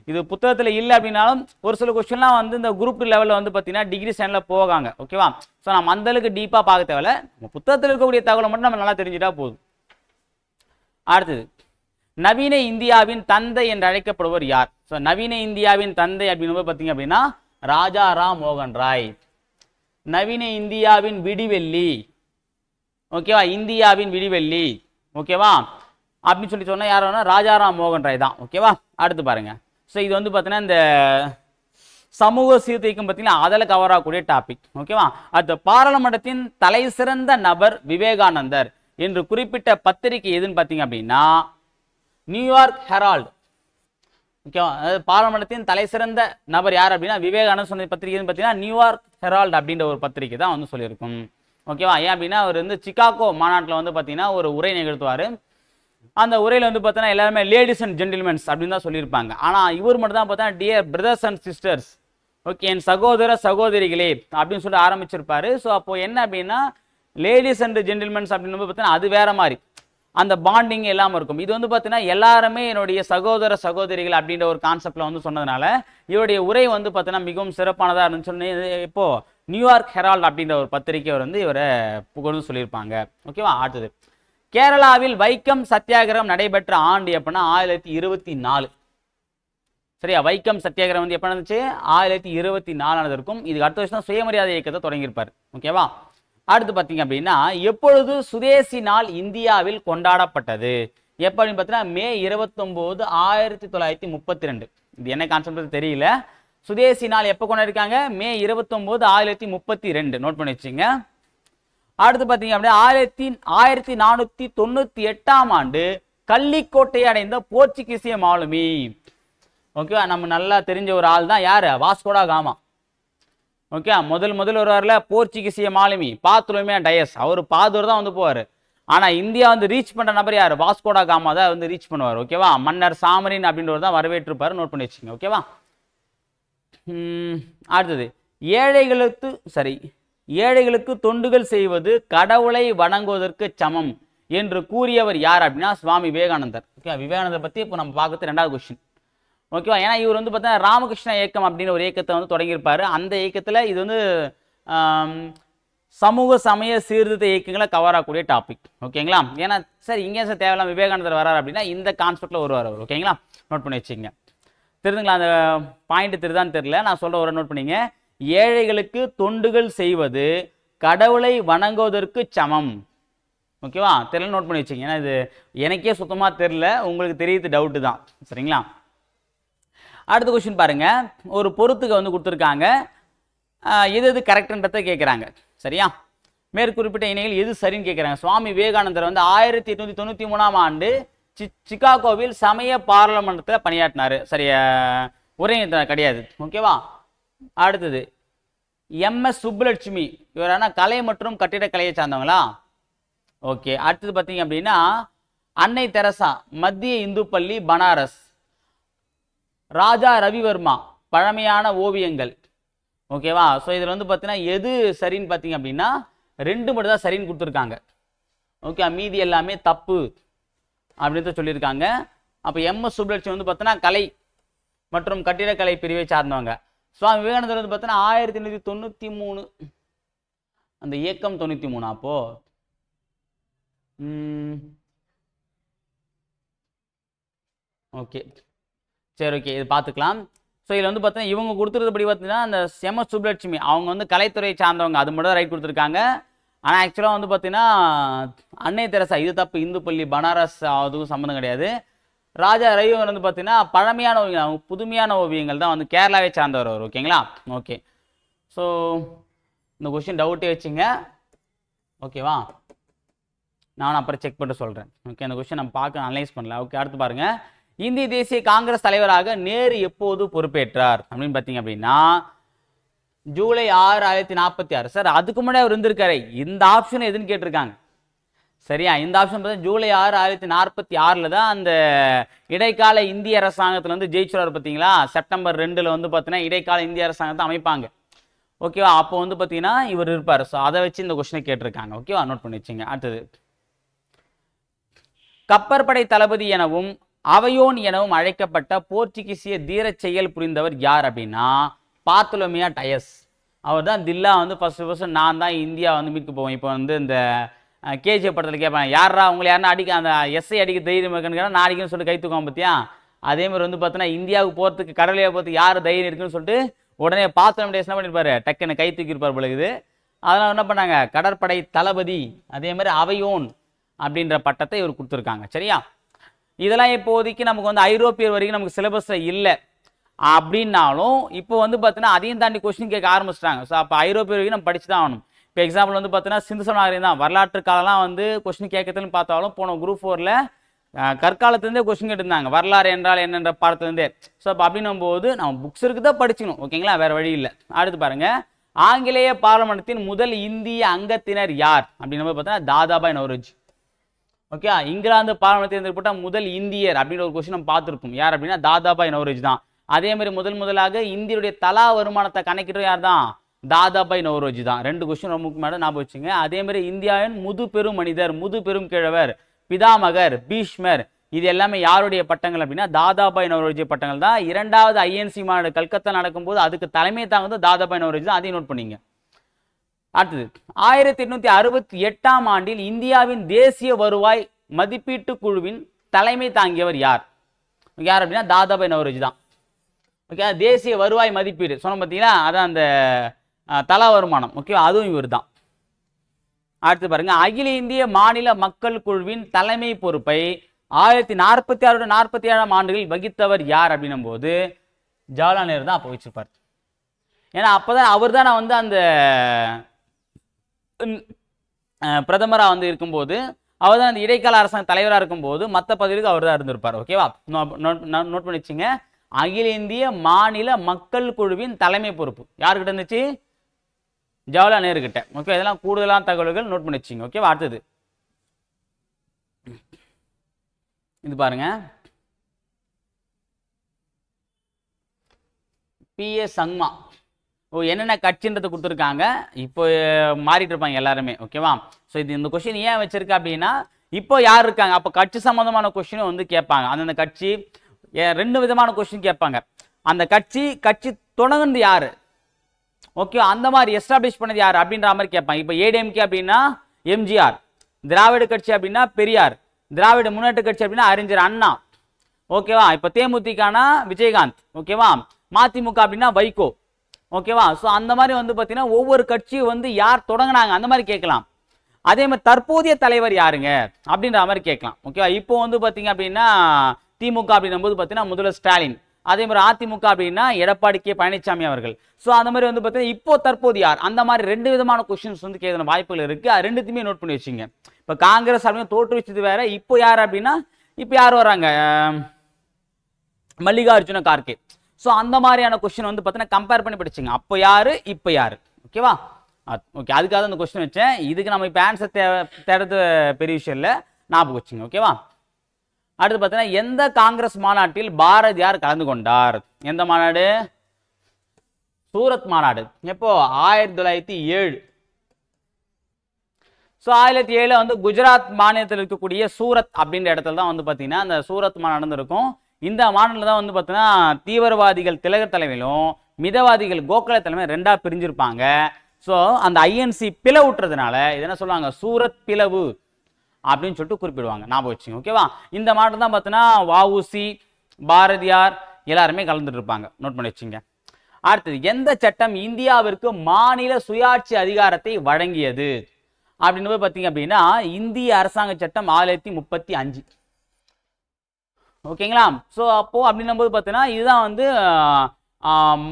இது புத்தகத்தில் இல்லை அப்படின்னாலும் ஒரு சில கொஸ்டின்லாம் வந்து இந்த குரூப் 2 லெவலில் வந்து பார்த்தீங்கன்னா டிகிரி ஸ்டாண்டில் போகாங்க. ஓகேவா. ஸோ நம்ம அந்தளவுக்கு டீப்பாக பார்க்க தேவையில்ல, நம்ம புத்தகத்தில் இருக்கக்கூடிய தகவலை மட்டும் நம்ம நல்லா தெரிஞ்சுட்டா போதும். அடுத்தது, நவீன இந்தியாவின் தந்தை என்று அழைக்கப்படுவர் யார்? ஸோ நவீன இந்தியாவின் தந்தை அப்படின்னு பார்த்தீங்க அப்படின்னா ராஜா ராம் மோகன் ராய். நவீன இந்தியாவின் விடிவெள்ளி. ஓகேவா, இந்தியாவின் விடிவெள்ளி. ஓகேவா, அப்படின்னு சொல்லி சொன்னா யாரும் ராஜா ராம் மோகன் ராய் தான். ஓகேவா. அடுத்து பாருங்க, ஸோ இது வந்து பார்த்தீங்கன்னா இந்த சமூக சீர்திருத்தம் பார்த்தீங்கன்னா அதில் கவர் ஆகக்கூடிய டாபிக். ஓகேவா. அடுத்த, பாராளுமன்றத்தின் தலை சிறந்த நபர் விவேகானந்தர் என்று குறிப்பிட்ட பத்திரிகை எதுன்னு பார்த்தீங்க அப்படின்னா நியூயார்க் ஹெரால்டு. ஓகேவா, அதாவது பாராளுமன்றத்தின் தலை சிறந்த நபர் யார் அப்படின்னா விவேகானந்தர் சொன்ன பத்திரிகை பார்த்தீங்கன்னா நியூயார்க் ஹெரால்டு அப்படின்ற ஒரு பத்திரிகை தான் வந்து சொல்லியிருக்கும். ஓகேவா. ஏன் அப்படின்னா அவர் வந்து சிகாகோ மாநாட்டில் வந்து பார்த்தீங்கன்னா ஒரு உரை நிகழ்த்துவார். அந்த உரையில் வந்து பார்த்தீங்கன்னா எல்லாருமே லேடிஸ் அண்ட் ஜென்டில்மென்ஸ் அப்படின்னு தான் சொல்லியிருப்பாங்க. ஆனால் இவர் மட்டும் தான் பார்த்தா dear brothers and sisters, okay, என் சகோதர சகோதரிகளே அப்படின்னு சொல்லி ஆரம்பிச்சிருப்பாரு. ஸோ அப்போ என்ன அப்படின்னா லேடிஸ் அண்ட் ஜென்டில்மென்ஸ் அப்படின்னு பார்த்தீங்கன்னா அது வேற மாதிரி அந்த பாண்டிங் எல்லாம் இருக்கும். இது வந்து பார்த்தீங்கன்னா எல்லாருமே என்னுடைய சகோதர சகோதரிகள் அப்படின்ற ஒரு கான்செப்ட்ல வந்து சொன்னதுனால இவருடைய உரை வந்து பார்த்தீங்கன்னா மிகவும் சிறப்பானதாக இருந்துச்சு. சொன்னி இப்போ நியூயார்க் ஹெரால்டு அப்படின்ற ஒரு பத்திரிகை வந்து இவரை புகழ்ந்து சொல்லியிருப்பாங்க. ஓகேவா. அடுத்தது, கேரளாவில் வைக்கம் சத்தியாகிரகம் நடைபெற்ற ஆண்டு எப்படின்னா 1924. சரியா, வைக்கம் சத்தியாகிரகம் வந்து எப்போ நடந்துச்சு? 1924 இருக்கும். இதுக்கு அடுத்த வருஷம் தான் சுயமரியாதை இயக்கத்தை தொடங்கியிருப்பார். ஓகேவா? அடுத்து பார்த்தீங்க அப்படின்னா, எப்பொழுது சுதேசி நாள் இந்தியாவில் கொண்டாடப்பட்டது? எப்படின்னு பார்த்தீங்கன்னா மே 29, 1932. இது என்ன கான்செப்ட் தெரியல. சுதேசி நாள் எப்போ கொண்டாடிருக்காங்க? மே 29, 1932. நோட் பண்ணி வச்சுங்க. அடுத்து பார்த்தீங்க அப்படின்னா 1498ஆம் ஆண்டு கள்ளிக்கோட்டையை அடைந்த போர்ச்சுகீசிய மாலுமி. ஓகேவா, நம்ம நல்லா தெரிஞ்ச ஒரு ஆள் தான் யாரு? Vasco da gamma. ஓகே, முதல் வருவார்ல போர்ச்சுகீசிய மாலுமி பாத்துலோமியா டயஸ். அவர் பாதூர் தான் வந்து போவார். ஆனா இந்தியா வந்து ரீச் பண்ற நபர் யாரு? வாஸ்கோடா காமா தான் வந்து ரீச் பண்ணுவார். ஓகேவா, மன்னர் சாமரின் அப்படின்றவர் தான் வரவேற்றிருப்பாரு. நோட் பண்ணி வச்சுங்க. ஓகேவா. அடுத்தது, ஏழைகளுக்கு தொண்டுகள் செய்வது கடவுளை வணங்குவதற்கு சமம் என்று கூறியவர் யார் அப்படின்னா சுவாமி விவேகானந்தர். ஓகே, விவேகானந்தர் பத்தி இப்போ நம்ம பார்க்கறது 2வது கொஸ்டின். ஓகேவா, ஏன்னா இவர் வந்து பார்த்தா ராமகிருஷ்ண இயக்கம் அப்படின்னு ஒரு இயக்கத்தை வந்து தொடங்கியிருப்பாரு. அந்த இயக்கத்தில் இது வந்து சமூக சமய சீர்திருத்த இயக்கங்களை கவர் ஆகக்கூடிய டாபிக். ஓகேங்களா, ஏன்னா சார் இங்கே சார் தேவையில்லாம் விவேகானந்தர் வராரு அப்படின்னா இந்த கான்செப்ட்ல வருவார் அவர். ஓகேங்களா, நோட் பண்ணி வச்சுங்க. தெரிஞ்சுங்களா, அந்த பாயிண்ட் தெரியுதான்னு தெரியல, நான் சொல்ற ஒரு நோட் பண்ணிங்க. ஏழைகளுக்கு தொண்டுகள் செய்வது கடவுளை வணங்குவதற்கு சமம். ஓகேவா, தெரியல, நோட் பண்ணி வச்சுங்க. ஏன்னா இது எனக்கே சுத்தமாக தெரியல, உங்களுக்கு தெரியுது டவுட்டு தான். சரிங்களா. அடுத்த கொஸ்டின் பாருங்க. ஒரு பொறுத்துக்கு வந்து கொடுத்துருக்காங்க, எது கரெக்ட்ன்றதை கேட்குறாங்க. சரியா, மேற்குறிப்பிட்ட இணைகள் எது சரின்னு கேட்குறாங்க. சுவாமி விவேகானந்தர் வந்து 1893ஆம் ஆண்டு சிகாகோவில் சமய பாராளுமன்றத்தில் பணியாற்றினார். சரியா, உரை கிடையாது. ஓகேவா. அடுத்தது MS சுப்புலட்சுமி, இவரான கலை மற்றும் கட்டிடக்கலையை சார்ந்தவங்களா? ஓகே. அடுத்தது பார்த்தீங்க அப்படின்னா அன்னை தெரசா, மத்திய இந்து பள்ளி, பனாரஸ். ராஜா ரவிவர்மா, பழமையான ஓவியங்கள். ஓகேவா. ஸோ இதில் வந்து பார்த்தீங்கன்னா எது சரின்னு பார்த்தீங்க அப்படின்னா 2 மட்டும் தான் சரின்னு கொடுத்துருக்காங்க. ஓகே, மீதி எல்லாமே தப்பு அப்படின்னு சொல்லியிருக்காங்க. அப்போ MS சுப்புலட்சுமி வந்து பார்த்தீங்கன்னா கலை மற்றும் கட்டிடக்கலை பிரிவை சார்ந்தவங்க. சுவாமி விவேகானந்தர் வந்து பார்த்தீங்கன்னா 1893 அந்த இயக்கம் 93. அப்போ ஓகே, சரி, ஓகே, இது பார்த்துக்கலாம். ஸோ இதில் வந்து பார்த்தீங்கன்னா இவங்க கொடுத்துருந்தபடி பார்த்தீங்கன்னா அந்த MS சுப்புலட்சுமி அவங்க வந்து கலைத்துறையை சார்ந்தவங்க, அது மட்டும் தான் ரைட் கொடுத்துருக்காங்க. ஆனால் ஆக்சுவலாக வந்து பார்த்தீங்கன்னா அன்னை தெரசா இது தப்பு, இந்து பள்ளி பனாரஸ் அதுவும் சம்மந்தம் கிடையாது. ராஜா ரவிவர் வந்து பார்த்தீங்கன்னா பழமையான ஓவியங்கள், புதுமையான ஓவியங்கள் தான் வந்து கேரளாவை சார்ந்தவர் அவர். ஓகேங்களா. ஓகே, ஸோ இந்த கொஸ்டின் டவுட்டே வச்சுங்க. ஓகேவா, நான் அப்புறம் செக் பண்ணிட்டு சொல்கிறேன். ஓகே, அந்த கொஸ்டின் நம்ம பார்க்க அனலைஸ் பண்ணல. ஓகே, அடுத்து பாருங்க. இந்திய தேசிய காங்கிரஸ் தலைவராக நேரு எப்போது பொறுப்பேற்றார் அப்படின்னு பார்த்தீங்க அப்படின்னா ஜூலை 6, 1946. சார் அதுக்கு முன்னாடி அவர் இருந்திருக்காரு. இந்த ஆப்ஷன் எதுன்னு கேட்டிருக்காங்க. சரியா, இந்த ஆப்ஷன் பார்த்தா ஜூலை 6, 1946 தான் அந்த இடைக்கால இந்திய அரசாங்கத்தில் வந்து ஜெயிச்சுறாரு. பார்த்தீங்களா, செப்டம்பர் 2 வந்து பார்த்தீங்கன்னா இடைக்கால இந்திய அரசாங்கத்தை அமைப்பாங்க. ஓகேவா, அப்போ வந்து பார்த்தீங்கன்னா இவர் இருப்பார். ஸோ அதை வச்சு இந்த கொஸ்டினை கேட்டிருக்காங்க. ஓகேவா, நோட் பண்ணி வச்சுங்க. அடுத்தது, கப்பற்படை தளபதி எனவும் அவையோன் எனவும் அழைக்கப்பட்ட போர்ச்சுகீசிய தீர செயல் புரிந்தவர் யார் அப்படின்னா பாத்துலோமியா டயஸ். அவர் தான் தில்லா வந்து ஃபர்ஸ்ட் நான் தான் இந்தியா வந்து மீட்க போவேன். இப்போ வந்து இந்த KGF படத்தில் கேட்பாங்க, யாரா உங்களை யாருன்னா அடிக்க அந்த எஸ்ஐ அடிக்க தைரியம் இருக்குன்னு, நான் அடிக்கணும்னு சொல்லிட்டு கை தூக்கம் பார்த்தியா. அதே மாதிரி வந்து பார்த்தீங்கன்னா இந்தியாவுக்கு போகிறதுக்கு கடலையை போகிறதுக்கு யார் தைரியம் இருக்குன்னு சொல்லிட்டு உடனே பாத்துலோமியா டயஸ் என்ன பண்ணியிருப்பாரு, டக்குன்னு கை தூக்கியிருப்பார் பொழுது. அதனால் என்ன பண்ணாங்க, கடற்படை தளபதி அதே மாதிரி அவையோன் அப்படின்ற பட்டத்தை இவர் கொடுத்துருக்காங்க. சரியா, இதெல்லாம் இப்போதைக்கு நமக்கு வந்து ஐரோப்பியர் வரைக்கும் நமக்கு சிலபஸ்ல இல்லை அப்படின்னாலும் இப்போ வந்து பார்த்தீங்கன்னா அதையும் தாண்டி கொஸ்டின் கேட்க ஆரம்பிச்சிட்டாங்க. ஸோ அப்போ ஐரோப்பியர் வரைக்கும் நம்ம படிச்சு தான் ஆகணும். இப்போ எக்ஸாம்பிள் வந்து பார்த்தீங்கன்னா சிந்து சமநாகரிகம் தான் வரலாற்று காலம்லாம் வந்து கொஸ்டின் கேட்கறதுன்னு பார்த்தாலும் போன குரூப் 4ல் கற்காலத்துலேருந்தே கொஸ்டின் கேட்டிருந்தாங்க, வரலாறு என்றால் என்னென்ற பாடத்துலேருந்தே. ஸோ அப்போ அப்படின்னும் போது நம்ம புக்ஸ் இருக்கு தான் படிச்சுக்கணும். ஓகேங்களா, வேற வழி இல்லை. அடுத்து பாருங்க, ஆங்கிலேய பார்லமெண்டத்தின் முதல் இந்திய அங்கத்தினர் யார் அப்படின்னு பார்த்தீங்கன்னா தாதாபாய் நௌரோஜி. ஓகே, இங்கிலாந்து பார்லமெண்ட் தேர்ந்தெடுக்கப்பட்ட முதல் இந்தியர் அப்படின்னு ஒரு கொஸ்டின் நம்ம பார்த்துருப்போம். யார் அப்படின்னா தாதாபாய் நௌரோஜி தான். அதே மாதிரி முதலாக இந்தியருடைய தலா வருமானத்தை கணக்கிட்டு யார் தான், தாதாபாய் நௌரோஜி தான். 2 கொஸ்டின் ரொம்ப முக்கியமான ஞாபகம் வச்சுங்க. அதே மாதிரி இந்தியாவின் முது பெரும் மனிதர், முது பெரும் கிழவர், பிதாமகர், பீஷ்மர், இது எல்லாமே யாருடைய பட்டங்கள் அப்படின்னா தாதாபாய் நௌரோஜி பட்டங்கள் தான். 2வது INC மாநாடு கல்கத்தா நடக்கும்போது அதுக்கு தலைமை தாங்க தாதாபாய் நௌரோஜி தான். அதையும் நோட் பண்ணிங்க. அடுத்தது 1868ஆம் ஆண்டில் இந்தியாவின் தேசிய வருவாய் மதிப்பீட்டு குழுவின் தலைமை தாங்கியவர் யார்? யார் அப்படின்னா தாதாபாய் நவரோஜி தான். ஓகே, தேசிய வருவாய் மதிப்பீடு சொன்ன பார்த்தீங்களா, அதான் அந்த தலா வருமானம். ஓகே, அதுவும் இவர் தான். அடுத்து பாருங்க, அகில இந்திய மாநில மக்கள் குழுவின் தலைமை பொறுப்பை 1946 47ஆம் ஆண்டுகளில் வகித்தவர் யார் அப்படின்னும் போது ஜவஹர்லால் நேரு தான் அப்போ வச்சிருப்பார். ஏன்னா அப்பதான் அவர் தான் வந்து அந்த பிரதமராக வந்து இருக்கும்போது, அவர் தான் அந்த இடைக்கால அரசாங்க தலைவராக இருக்கும்போது மற்ற பதவிக்கு அவர் தான் இருந்திருப்பார். ஓகேவா, நோட் பண்ணி வச்சுங்க. அகில இந்திய மாநில மக்கள் குழுவின் தலைமை பொறுப்பு யாருக்கிட்ட இருந்துச்சு? ஜவஹர்லால் நேரு கிட்ட. ஓகே, இதெல்லாம் கூடுதலான தகவல்கள் நோட் பண்ணி வச்சுங்க. ஓகேவா, அடுத்தது இது பாருங்க, பிஎஸ் சங்மா. என்னென்ன கட்சின்றதை கொடுத்துருக்காங்க, இப்போ மாறிட்டு இருப்பாங்க எல்லாருமே. ஓகேவா, ஸோ இது இந்த கொஸ்டின் ஏன் வச்சிருக்க அப்படின்னா, இப்போ யார் இருக்காங்க, அப்போ கட்சி சம்பந்தமான கொஸ்டினும் வந்து கேட்பாங்க. அந்தந்த கட்சி ரெண்டு விதமான கொஸ்டின் கேட்பாங்க. அந்த கட்சி தொடங்குனது யாரு, ஓகே, அந்த மாதிரி எஸ்டாப்ளிஷ் பண்ணது யார் அப்படின்ற மாதிரி கேட்பாங்க. இப்போ ஏடிஎம்கே அப்படின்னா எம்ஜிஆர், திராவிட கட்சி அப்படின்னா பெரியார், திராவிட முன்னேற்ற கட்சி அப்படின்னா அறிஞர் அண்ணா. ஓகேவா, இப்போ தேமுதிகனா விஜயகாந்த். ஓகேவா, மதிமுக அப்படின்னா வைகோ. ஓகேவா, ஸோ அந்த மாதிரி வந்து பார்த்தீங்கன்னா ஒவ்வொரு கட்சியும் வந்து யார் தொடங்கினாங்க அந்த மாதிரி கேட்கலாம். அதே மாதிரி தற்போதைய தலைவர் யாருங்க அப்படின்ற மாதிரி கேட்கலாம். ஓகேவா, இப்போ வந்து பார்த்தீங்க அப்படின்னா திமுக அப்படின்னும் போது பார்த்தீங்கன்னா முதல்வர் ஸ்டாலின், அதே மாதிரி அதிமுக அப்படின்னா எடப்பாடி கே பழனிசாமி அவர்கள். ஸோ அந்த மாதிரி வந்து பார்த்தீங்கன்னா இப்போ தற்போது யார், அந்த மாதிரி ரெண்டு விதமான கொஸ்டின்ஸ் வந்து கேட்கணும் வாய்ப்புகள் இருக்கு. அது ரெண்டுத்தையுமே நோட் பண்ணி வச்சுங்க. இப்போ காங்கிரஸ் அப்படின்னு தோற்றுவிச்சது வேற, இப்போ யார் அப்படின்னா இப்போ யார் வராங்க, மல்லிகார்ஜுன கார்கே. ஸோ அந்த மாதிரியான கொஸ்டின் வந்து பார்த்தீங்கன்னா கம்பேர் பண்ணி படிச்சுங்க. அப்போ யாரு இப்போ யாரு. ஓகேவா, ஓகே, அதுக்காக அந்த கொஸ்டின் வச்சேன். இதுக்கு நம்ம இப்போ ஆன்சர் தேடுறது பெரிய விஷயம் இல்லை, ஞாபகம் வச்சுங்க. ஓகேவா, அடுத்து பார்த்தீங்கன்னா எந்த காங்கிரஸ் மாநாட்டில் பாரதியார் கலந்து கொண்டார்? எந்த மாநாடு? சூரத் மாநாடு. எப்போ? 1907. ஸோ 1907 வந்து குஜராத் மாநிலத்தில் இருக்கக்கூடிய சூரத் அப்படின்ற இடத்துல தான் வந்து பார்த்தீங்கன்னா அந்த சூரத் மாநாடு இருக்கும். இந்த மாநாட்டில் தான் வந்து பார்த்தீங்கன்னா தீவிரவாதிகள் திலகர் தலைமையிலும் மிதவாதிகள் கோகலே தலைமையும் ரெண்டா பிரிஞ்சிருப்பாங்க. ஸோ அந்த ஐஎன்சி பிளவுட்டுறதுனால இது என்ன சொல்லுவாங்க, சூரத் பிளவு அப்படின்னு சொல்லிட்டு குறிப்பிடுவாங்க. ஞாபகம் வச்சுங்க. ஓகேவா, இந்த மாநாட்டில் தான் பார்த்தீங்கன்னா வஉசி, பாரதியார் எல்லாருமே கலந்துட்டு இருப்பாங்க. நோட் பண்ணி வச்சுங்க. அடுத்தது, எந்த சட்டம் இந்தியாவிற்கு மாநில சுயாட்சி அதிகாரத்தை வழங்கியது அப்படின்னு போய் பார்த்தீங்க அப்படின்னா இந்திய அரசாங்க சட்டம் 1935. ஓகேங்களா, ஸோ அப்போ அப்படின்னும் போது பார்த்தீங்கன்னா இதுதான் வந்து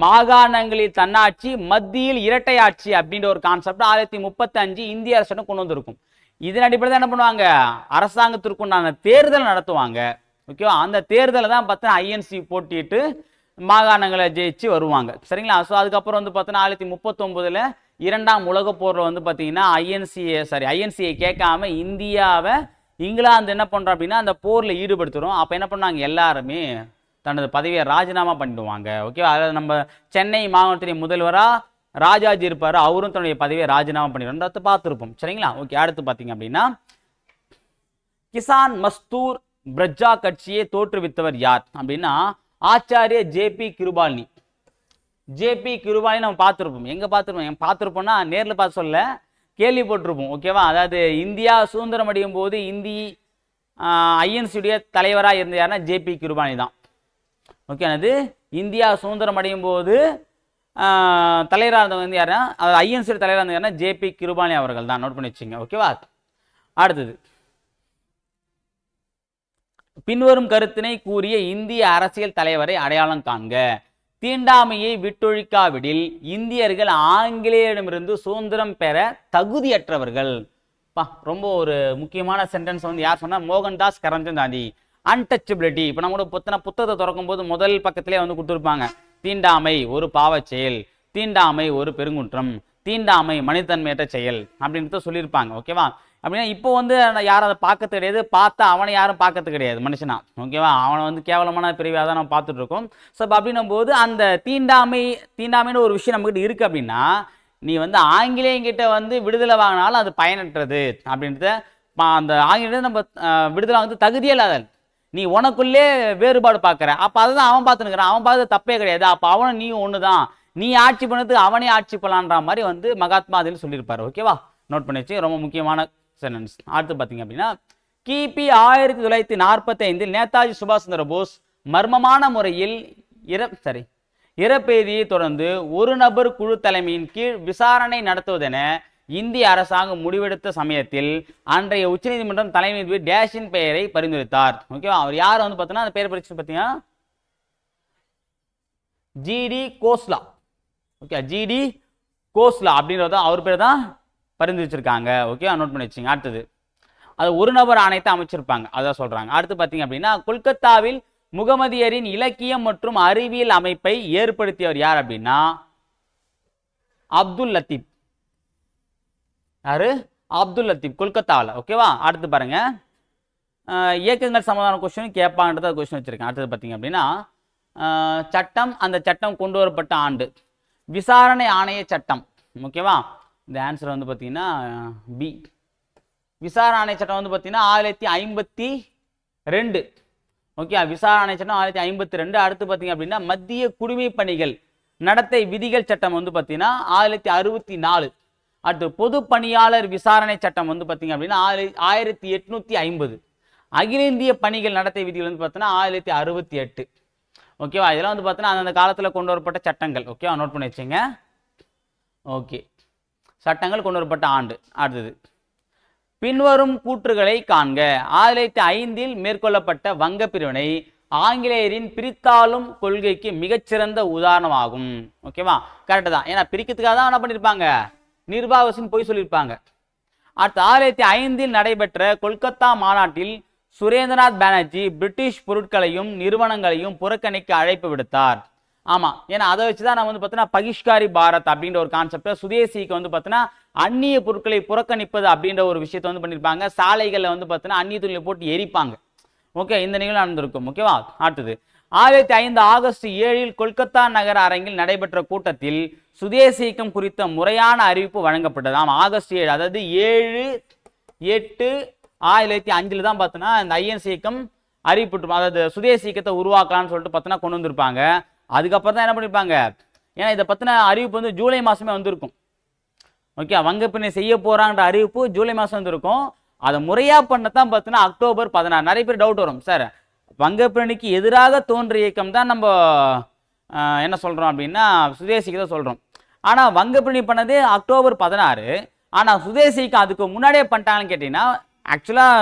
மாகாணங்களில் தன்னாட்சி மத்தியில் இரட்டை ஆட்சி அப்படின்ற ஒரு கான்செப்ட் 1935 இந்திய அரசாங்கம் கொண்டு வந்திருக்கும். இதன் அடிப்படையில் என்ன பண்ணுவாங்க, அரசாங்கத்திற்குண்டான தேர்தல் நடத்துவாங்க. ஓகேவா, அந்த தேர்தலை தான் பார்த்தா ஐஎன்சி போட்டிட்டு மாகாணங்களை ஜெயிச்சு வருவாங்க. சரிங்களா, ஸோ அதுக்கப்புறம் வந்து பார்த்தோன்னா 1939 இரண்டாம் உலக போரில் வந்து பார்த்தீங்கன்னா ஐஎன்சியை கேட்காம இந்தியாவை இங்கிலாந்து என்ன பண்ணுறோம் அப்படின்னா அந்த போரில் ஈடுபடுத்துகிறோம். அப்போ என்ன பண்ணாங்க, எல்லாருமே தனது பதவியை ராஜினாமா பண்ணிடுவாங்க. ஓகேவா, அதாவது நம்ம சென்னை மாகாணத்தின் முதல்வராக ராஜாஜி இருப்பார், அவரும் தன்னுடைய பதவியை ராஜினாமா பண்ணிடுறோம், பார்த்துருப்போம். சரிங்களா, ஓகே, அடுத்து பார்த்தீங்க அப்படின்னா கிசான் மஸ்தூர் பிரஜா கட்சியை தோற்றுவித்தவர் யார் அப்படின்னா ஆச்சாரிய ஜேபி கிருபாலினி. ஜேபி கிருபாலினி நம்ம பார்த்துருப்போம். எங்கே பார்த்துருப்போம்னா நேரில் பார்த்து சொல்ல கேள்விப்பட்டிருப்போம். ஓகேவா, அதாவது இந்தியா சுதந்திரம் அடையும் போது ஐஎன்சியுடைய தலைவராக இருந்த யாருன்னா ஜேபி கிருபாலினி தான். ஓகே, அது இந்தியா சுதந்திரம் அடையும் போது தலைவராக இருந்தவங்க வந்து யாருன்னா அதாவது ஐஎன்சி தலைவராக இருந்த யாருன்னா ஜேபி கிருபாலினி அவர்கள் தான். நோட் பண்ணி வச்சுங்க. ஓகேவா, அடுத்தது, பின்வரும் கருத்தினை கூறிய இந்திய அரசியல் தலைவரை அடையாளம் காண்க. தீண்டாமையை விட்டொழிக்காவிடில் இந்தியர்கள் ஆங்கிலேயரிடமிருந்து சுதந்திரம் பெற தகுதியற்றவர்கள். ரொம்ப ஒரு முக்கியமான சென்டென்ஸ் வந்து யார் சொன்னா, மோகன்தாஸ் கரம்சந்த் காந்தி. அன்டச்சபிலிட்டி. இப்போ நம்மளோட புத்தகத்தை திறக்கும் போது முதல் பக்கத்திலே வந்து கொடுத்துருப்பாங்க, தீண்டாமை ஒரு பாவச் செயல், தீண்டாமை ஒரு பெருங்குற்றம், தீண்டாமை மனிதன்மையற்ற செயல் அப்படின்றத சொல்லியிருப்பாங்க. ஓகேவா, அப்படின்னா இப்போ வந்து யாரும் அதை பார்க்கறது கிடையாது, பார்த்தா அவனை யாரும் பார்க்கறது கிடையாது மனுஷனா. ஓகேவா, அவனை வந்து கேவலமான பிரிவாக தான் நம்ம பார்த்துட்டு இருக்கோம். ஸோ அப்போ அப்படின்னும் போது அந்த தீண்டாமைன்னு ஒரு விஷயம் நம்மகிட்ட இருக்குது அப்படின்னா நீ வந்து ஆங்கிலேயங்கிட்ட வந்து விடுதலை வாங்கினாலும் அது பயனற்றது அப்படின்றத அந்த ஆங்கிலேய நம்ம விடுதலை வந்து தகுதியே இல்லாத நீ உனக்குள்ளே வேறுபாடு பார்க்குற. அப்போ அதுதான் அவன் பார்த்துனுக்கிறான், அவன் பார்த்து தப்பே கிடையாது, அப்போ அவனும் நீயும் ஒன்று தான், நீ ஆட்சி பண்ணது அவனே ஆட்சி பண்ணலான்ற மாதிரி வந்து மகாத்மா அதில் சொல்லியிருப்பாரு. ஓகேவா, நோட் பண்ணி வச்சு, ரொம்ப முக்கியமான சென்டென்ஸ். அடுத்து பார்த்தீங்க அப்படின்னா கிபி 1945 நேதாஜி சுபாஷ் சந்திர போஸ் மர்மமான முறையில் இறப்பெய்தியை தொடர்ந்து ஒரு நபர் குழு தலைமையின் கீழ் விசாரணை நடத்துவதென இந்திய அரசாங்கம் முடிவெடுத்த சமயத்தில் அன்றைய உச்சநீதிமன்றம் தலைமை நீதிபதி டேஷின் பெயரை பரிந்துரைத்தார். ஓகேவா, அவர் யார் வந்து பார்த்தீங்கன்னா அந்த பெயர் பரிசு பார்த்தீங்கன்னா G D Khosla. Okay, G D Khosla அப்படின்றத அவர் பேர் தான் பரிந்துரைச்சிருக்காங்க. ஓகே, நோட் பண்ணி வச்சுங்க. அடுத்தது அது ஒரு நபர் ஆணையத்தை அமைச்சிருப்பாங்க, அதான் சொல்றாங்க. அடுத்து பார்த்தீங்க அப்படின்னா கொல்கத்தாவில் முகமதியரின் இலக்கியம் மற்றும் அறிவியல் அமைப்பை ஏற்படுத்தியவர் யார் அப்படின்னா அப்துல் லத்தீப். யாரு? அப்துல் லத்தீப், கொல்கத்தாவில். ஓகேவா, அடுத்து பாருங்க இயக்கங்கள் சம்பந்தமான கொஸ்டின் கேட்பாங்கன்றத கொஸ்டின் வச்சிருக்கேன். அடுத்தது பார்த்தீங்க அப்படின்னா சட்டம், அந்த சட்டம் கொண்டு வரப்பட்ட ஆண்டு, விசாரணை ஆணைய சட்டம். ஓகேவா, இந்த ஆன்சர் வந்து பார்த்தீங்கன்னா பி. விசாரணை ஆணைய சட்டம் வந்து பார்த்தீங்கன்னா 1952. ஓகே, விசாரணை சட்டம் 1952. அடுத்து பார்த்தீங்க அப்படின்னா மத்திய குடிமை பணிகள் நடத்தை விதிகள் சட்டம் வந்து பார்த்தீங்கன்னா 1964. அடுத்து பொது பணியாளர் விசாரணை சட்டம் வந்து பார்த்தீங்க அப்படின்னா 1850. அகில இந்திய பணிகள் நடத்தை விதிகள் வந்து பார்த்தீங்கன்னா 1968. ஓகேவா, இதெல்லாம் வந்து பார்த்தீங்கன்னா அந்த காலத்தில் கொண்டு வரப்பட்ட சட்டங்கள். ஓகேவா, நோட் பண்ணி வச்சுங்க. ஓகே, சட்டங்கள் கொண்டு வரப்பட்ட ஆண்டு. அடுத்தது பின்வரும் கூற்றுகளை காண்க. 1905 மேற்கொள்ளப்பட்ட வங்க பிரிவினை ஆங்கிலேயரின் பிரித்தாளும் கொள்கைக்கு மிகச்சிறந்த உதாரணமாகும். ஓகேவா, கரெக்டு தான். ஏன்னா பிரிக்கிறதுக்காக தான் என்ன பண்ணியிருப்பாங்க, நிர்வாகத்தின் போய் சொல்லியிருப்பாங்க. அடுத்து 1905 நடைபெற்ற கொல்கத்தா மாநாட்டில் சுரேந்திரநாத் பானர்ஜி பிரிட்டிஷ் பொருட்களையும் நிறுவனங்களையும் புறக்கணிக்க அழைப்பு விடுத்தார். ஆமாம், ஏன்னா அதை வச்சு தான் நம்ம வந்து பார்த்தீங்கன்னா பகிஷ்காரி பாரத் அப்படின்ற ஒரு கான்செப்டை, சுதேசிக்கு வந்து பார்த்தீங்கன்னா அந்நிய பொருட்களை புறக்கணிப்பது அப்படின்ற ஒரு விஷயத்தை வந்து பண்ணியிருப்பாங்க. சாலைகளில் வந்து பார்த்தீங்கன்னா அந்நிய துணியை போட்டு எரிப்பாங்க. ஓகே, இந்த நிகழ்வு நடந்திருக்கும். ஓகேவா, அடுத்தது 1905 ஆகஸ்ட் 7 கொல்கத்தா நகர அரங்கில் நடைபெற்ற கூட்டத்தில் சுதேசி இயக்கம் குறித்த முறையான அறிவிப்பு வழங்கப்பட்டது. ஆமாம், ஆகஸ்ட் 7, அதாவது 7/8/1905 தான் பார்த்தோன்னா இந்த ஐஎன்சி இயக்கம் அறிவிப்பு, அதாவது சுதேசி இயக்கத்தை உருவாக்கலாம்னு சொல்லிட்டு பார்த்தோன்னா கொண்டு வந்திருப்பாங்க. அதுக்கப்புறம் தான் என்ன பண்ணியிருப்பாங்க, ஏன்னா இதை பற்றின அறிவிப்பு வந்து ஜூலை மாதமே வந்திருக்கும். ஓகே, வங்கப்பிணை செய்ய போகிறாங்கிற அறிவிப்பு ஜூலை மாதம் வந்திருக்கும். அதை முறையாக பண்ணத்தான் பார்த்தீங்கன்னா அக்டோபர் 16. நிறைய பேர் டவுட் வரும், சார் வங்கப்பிரணிக்கு எதிராக தோன்றிய இயக்கம் தான் நம்ம என்ன சொல்கிறோம் அப்படின்னா சுதேசிக்கு தான் சொல்கிறோம். ஆனால் வங்கப்பிரணி பண்ணது அக்டோபர் 16. ஆனால் சுதேசிக்கு அதுக்கு முன்னாடியே பண்ணிட்டாங்கன்னு கேட்டிங்கன்னா ஆக்சுவலாக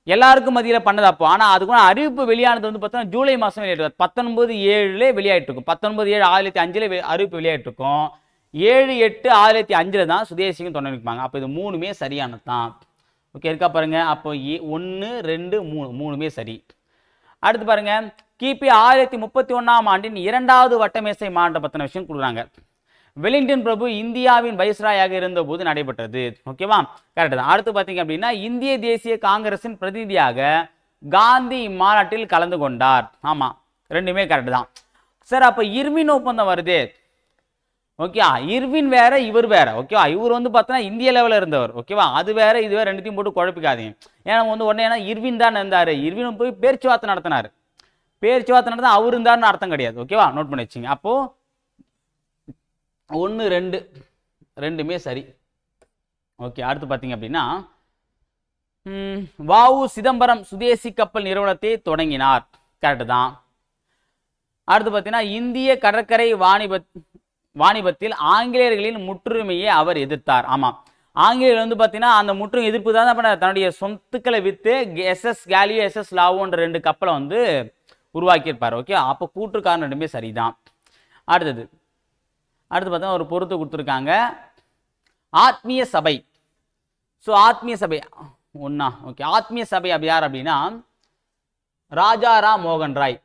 எல்லாருக்கும் மத்தியில் பண்ணது அப்போ. ஆனால் அதுக்கு அறிவிப்பு வெளியானது வந்து பார்த்தீங்கன்னா ஜூலை மாதம் வெளியாகிட்டு 19/7 வெளியாகிட்டு இருக்கும். 19/7/1905 அறிவிப்பு வெளியாகிட்டு இருக்கும். 7/8/1905 தான் சுதேசிக்கும் தொடங்கிருப்பாங்க. அப்போ இது மூணுமே சரியானது தான். ஓகே, இருக்கா பாருங்க. அப்போ 1, 2, 3 மூணுமே சரி. அடுத்து பாருங்க கிபி 1931ஆம் ஆண்டின் 2வது வட்டமேசை மாநாட்டை பற்றின விஷயம் கொடுக்குறாங்க. வெலிங்டன் பிரபு இந்தியாவின் வைஸ்ராயாக இருந்த போது நடைபெற்றது. ஓகேவா, கரெக்ட் தான். அடுத்து பார்த்தீங்க அப்படின்னா இந்திய தேசிய காங்கிரசின் பிரதிநிதியாக காந்தி இம்மாநாட்டில் கலந்து கொண்டார். ஆமாம், ரெண்டுமே கரெக்ட் தான். சார் அப்போ இர்வின் ஒப்பந்தம் வருது. ஓகே, இர்வின் வேற இவர் வேற. ஓகேவா, இவர் வந்து பார்த்தோன்னா இந்திய லெவலில் இருந்தவர். ஓகேவா, அது வேற இது வேற, ரெண்டுத்தையும் போட்டு குழப்பிக்காதீங்க. ஏன்னா வந்து உடனே ஏன்னா இர்வின் தான் இருந்தார், இர்வின் போய் பேச்சுவார்த்தை நடத்தினார். பேச்சுவார்த்தை நடத்தினா அவர் இருந்தார்னு அர்த்தம் கிடையாது. ஓகேவா, நோட் பண்ணி வச்சுங்க. அப்போ 1, 2 ரெண்டுமே சரி. ஓகே, அடுத்து பார்த்தீங்க அப்படின்னா வ.உ. சிதம்பரம் சுதேசி கப்பல் நிறுவனத்தை தொடங்கினார். கரெக்டு தான். அடுத்து பார்த்தீங்கன்னா இந்திய கடற்கரை வாணிபத்தில் ஆங்கிலேயர்களின் முற்றுரிமையை அவர் எதிர்த்தார். ஆமாம், ஆங்கிலேயர் வந்து பார்த்தீங்கன்னா அந்த முற்றுரிமை எதிர்ப்பு தான் பண்ண தன்னுடைய சொத்துக்களை விற்று எஸ்எஸ் கேலியோ எஸ்எஸ் லாவோன்ற 2 கப்பலை வந்து உருவாக்கியிருப்பார். ஓகே, அப்போ கூற்றுக்காரன் ரெண்டுமே சரிதான். அடுத்து பார்த்தா ஒரு பொறுத்து கொடுத்துருக்காங்க, ஆத்மீய சபை. ஸோ ஆத்மீய சபை ஒன்றா. ஓகே, ஆத்மீய சபை அப்படி யார் அப்படின்னா ராஜாராம் மோகன் ராய்.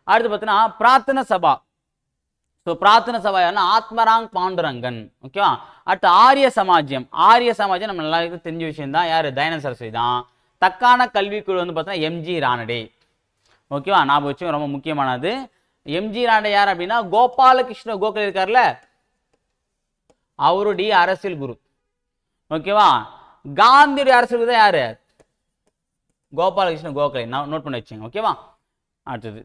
அடுத்து பார்த்தீங்கன்னா பிரார்த்தன சபா. ஸோ பிரார்த்தன சபா யாருன்னா ஆத்மராங் பாண்டுரங்கன். ஓகேவா. அடுத்து ஆரிய சமாஜ்யம். ஆரிய சமாஜ்யம் நம்ம எல்லாருக்கும் தெரிஞ்ச விஷயம் தான், யார்? தயானந்த சரஸ்வதி தான். தக்கான கல்விக்குழு வந்து பார்த்தீங்கன்னா எம்ஜி ரானடே. ஓகேவா, ஞாபகம் வச்சு, ரொம்ப முக்கியமானது. எம்ஜி ரானடே யார் அப்படின்னா கோபாலகிருஷ்ண கோகலே இருக்கார்ல, அவருடைய அரசியல் குரு. ஓகேவா, காந்தியுடைய அரசியல் குரு தான் யாரு? கோபாலகிருஷ்ண கோகலே. நோட் பண்ணி வச்சுங்க. ஓகேவா. அடுத்தது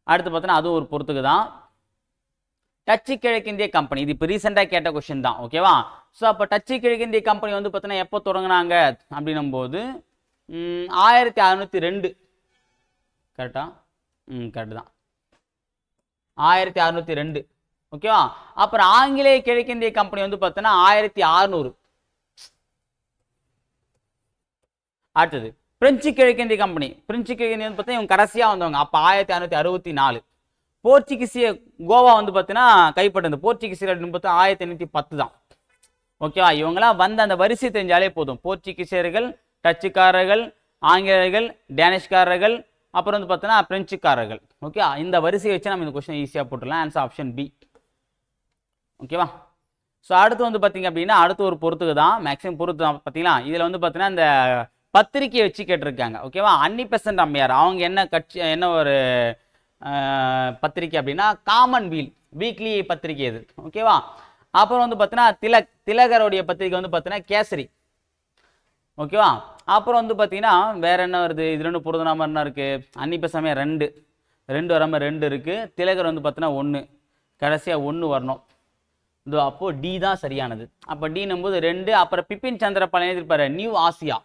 அடுத்து பார்த்தீங்கன்னா அதுவும் ஒரு பொறுத்துக்கு தான். டச்சு கிழக்கிந்திய கம்பெனி, இது இப்போ ரீசெண்டாக கேட்ட கொஸ்டின் தான். ஓகேவா? ஸோ அப்போ டச்சு கிழக்கிந்திய கம்பெனி வந்து பார்த்தீங்கன்னா எப்போ தொடங்கினாங்க அப்படின்னும் போது 1602. கரெக்டா? கரெக்டு தான், 1602. ஓகேவா? அப்புறம் ஆங்கிலேய கிழக்கிந்திய கம்பெனி வந்து பார்த்தீங்கன்னா 1600. அடுத்தது பிரெஞ்சு கிழக்கிந்திய கம்பெனி. பிரெஞ்சு கிழக்கிந்திய வந்து பார்த்தீங்கன்னா இவங்க கடைசியாக வந்தவங்க, அப்போ 1664. போர்ச்சுகீசிய கோவா வந்து பார்த்தீங்கன்னா கைப்பற்றது போர்ச்சுகீசியர் அப்படின்னு பார்த்தா 1810 தான். ஓகேவா? இவங்களாம் வந்த அந்த வரிசை தெரிஞ்சாலே போதும். போர்ச்சுகீசியர்கள், டச்சுக்காரர்கள், ஆங்கிலேயர்கள், டேனிஷ்காரர்கள், அப்புறம் வந்து பார்த்தீங்கன்னா பிரெஞ்சுக்காரர்கள். ஓகே, இந்த வரிசையை வச்சு நம்ம இந்த கொஸ்டின் ஈஸியாக போட்டுடலாம். Answer option B. ஓகேவா? ஸோ அடுத்து வந்து பார்த்தீங்க அப்படின்னா அடுத்து ஒரு பொறுத்துக்கு தான், மேக்ஸிமம் பொறுத்து தான். பார்த்தீங்களா இதில் வந்து பார்த்தீங்கன்னா இந்த பத்திரிக்கையை வச்சு கேட்டிருக்காங்க. ஓகேவா? அன்னி பெசன்ட் அம்மையார் அவங்க என்ன கட்சி, என்ன ஒரு பத்திரிக்கை அப்படின்னா காமன் வீக்லி பத்திரிக்கை இது. ஓகேவா? அப்புறம் வந்து பார்த்தீங்கன்னா திலகருடைய பத்திரிக்கை வந்து பார்த்தீங்கன்னா கேசரி. ஓகேவா? அப்புறம் வந்து பார்த்தீங்கன்னா வேற என்ன வருது, இது ரெண்டு பொருத்தனாம என்ன இருக்கு, அன்னி பெசன்ட் அம்மையார் 2 வராமல் 2 இருக்கு. திலகர் வந்து பார்த்தீங்கன்னா 1, கடைசியாக 1 வரணும். இதோ அப்போ டி தான் சரியானது. அப்போ டி நம்போது 2. அப்புறம் பிபின் சந்திரபால் எழுதியிருப்பாரு New Asia,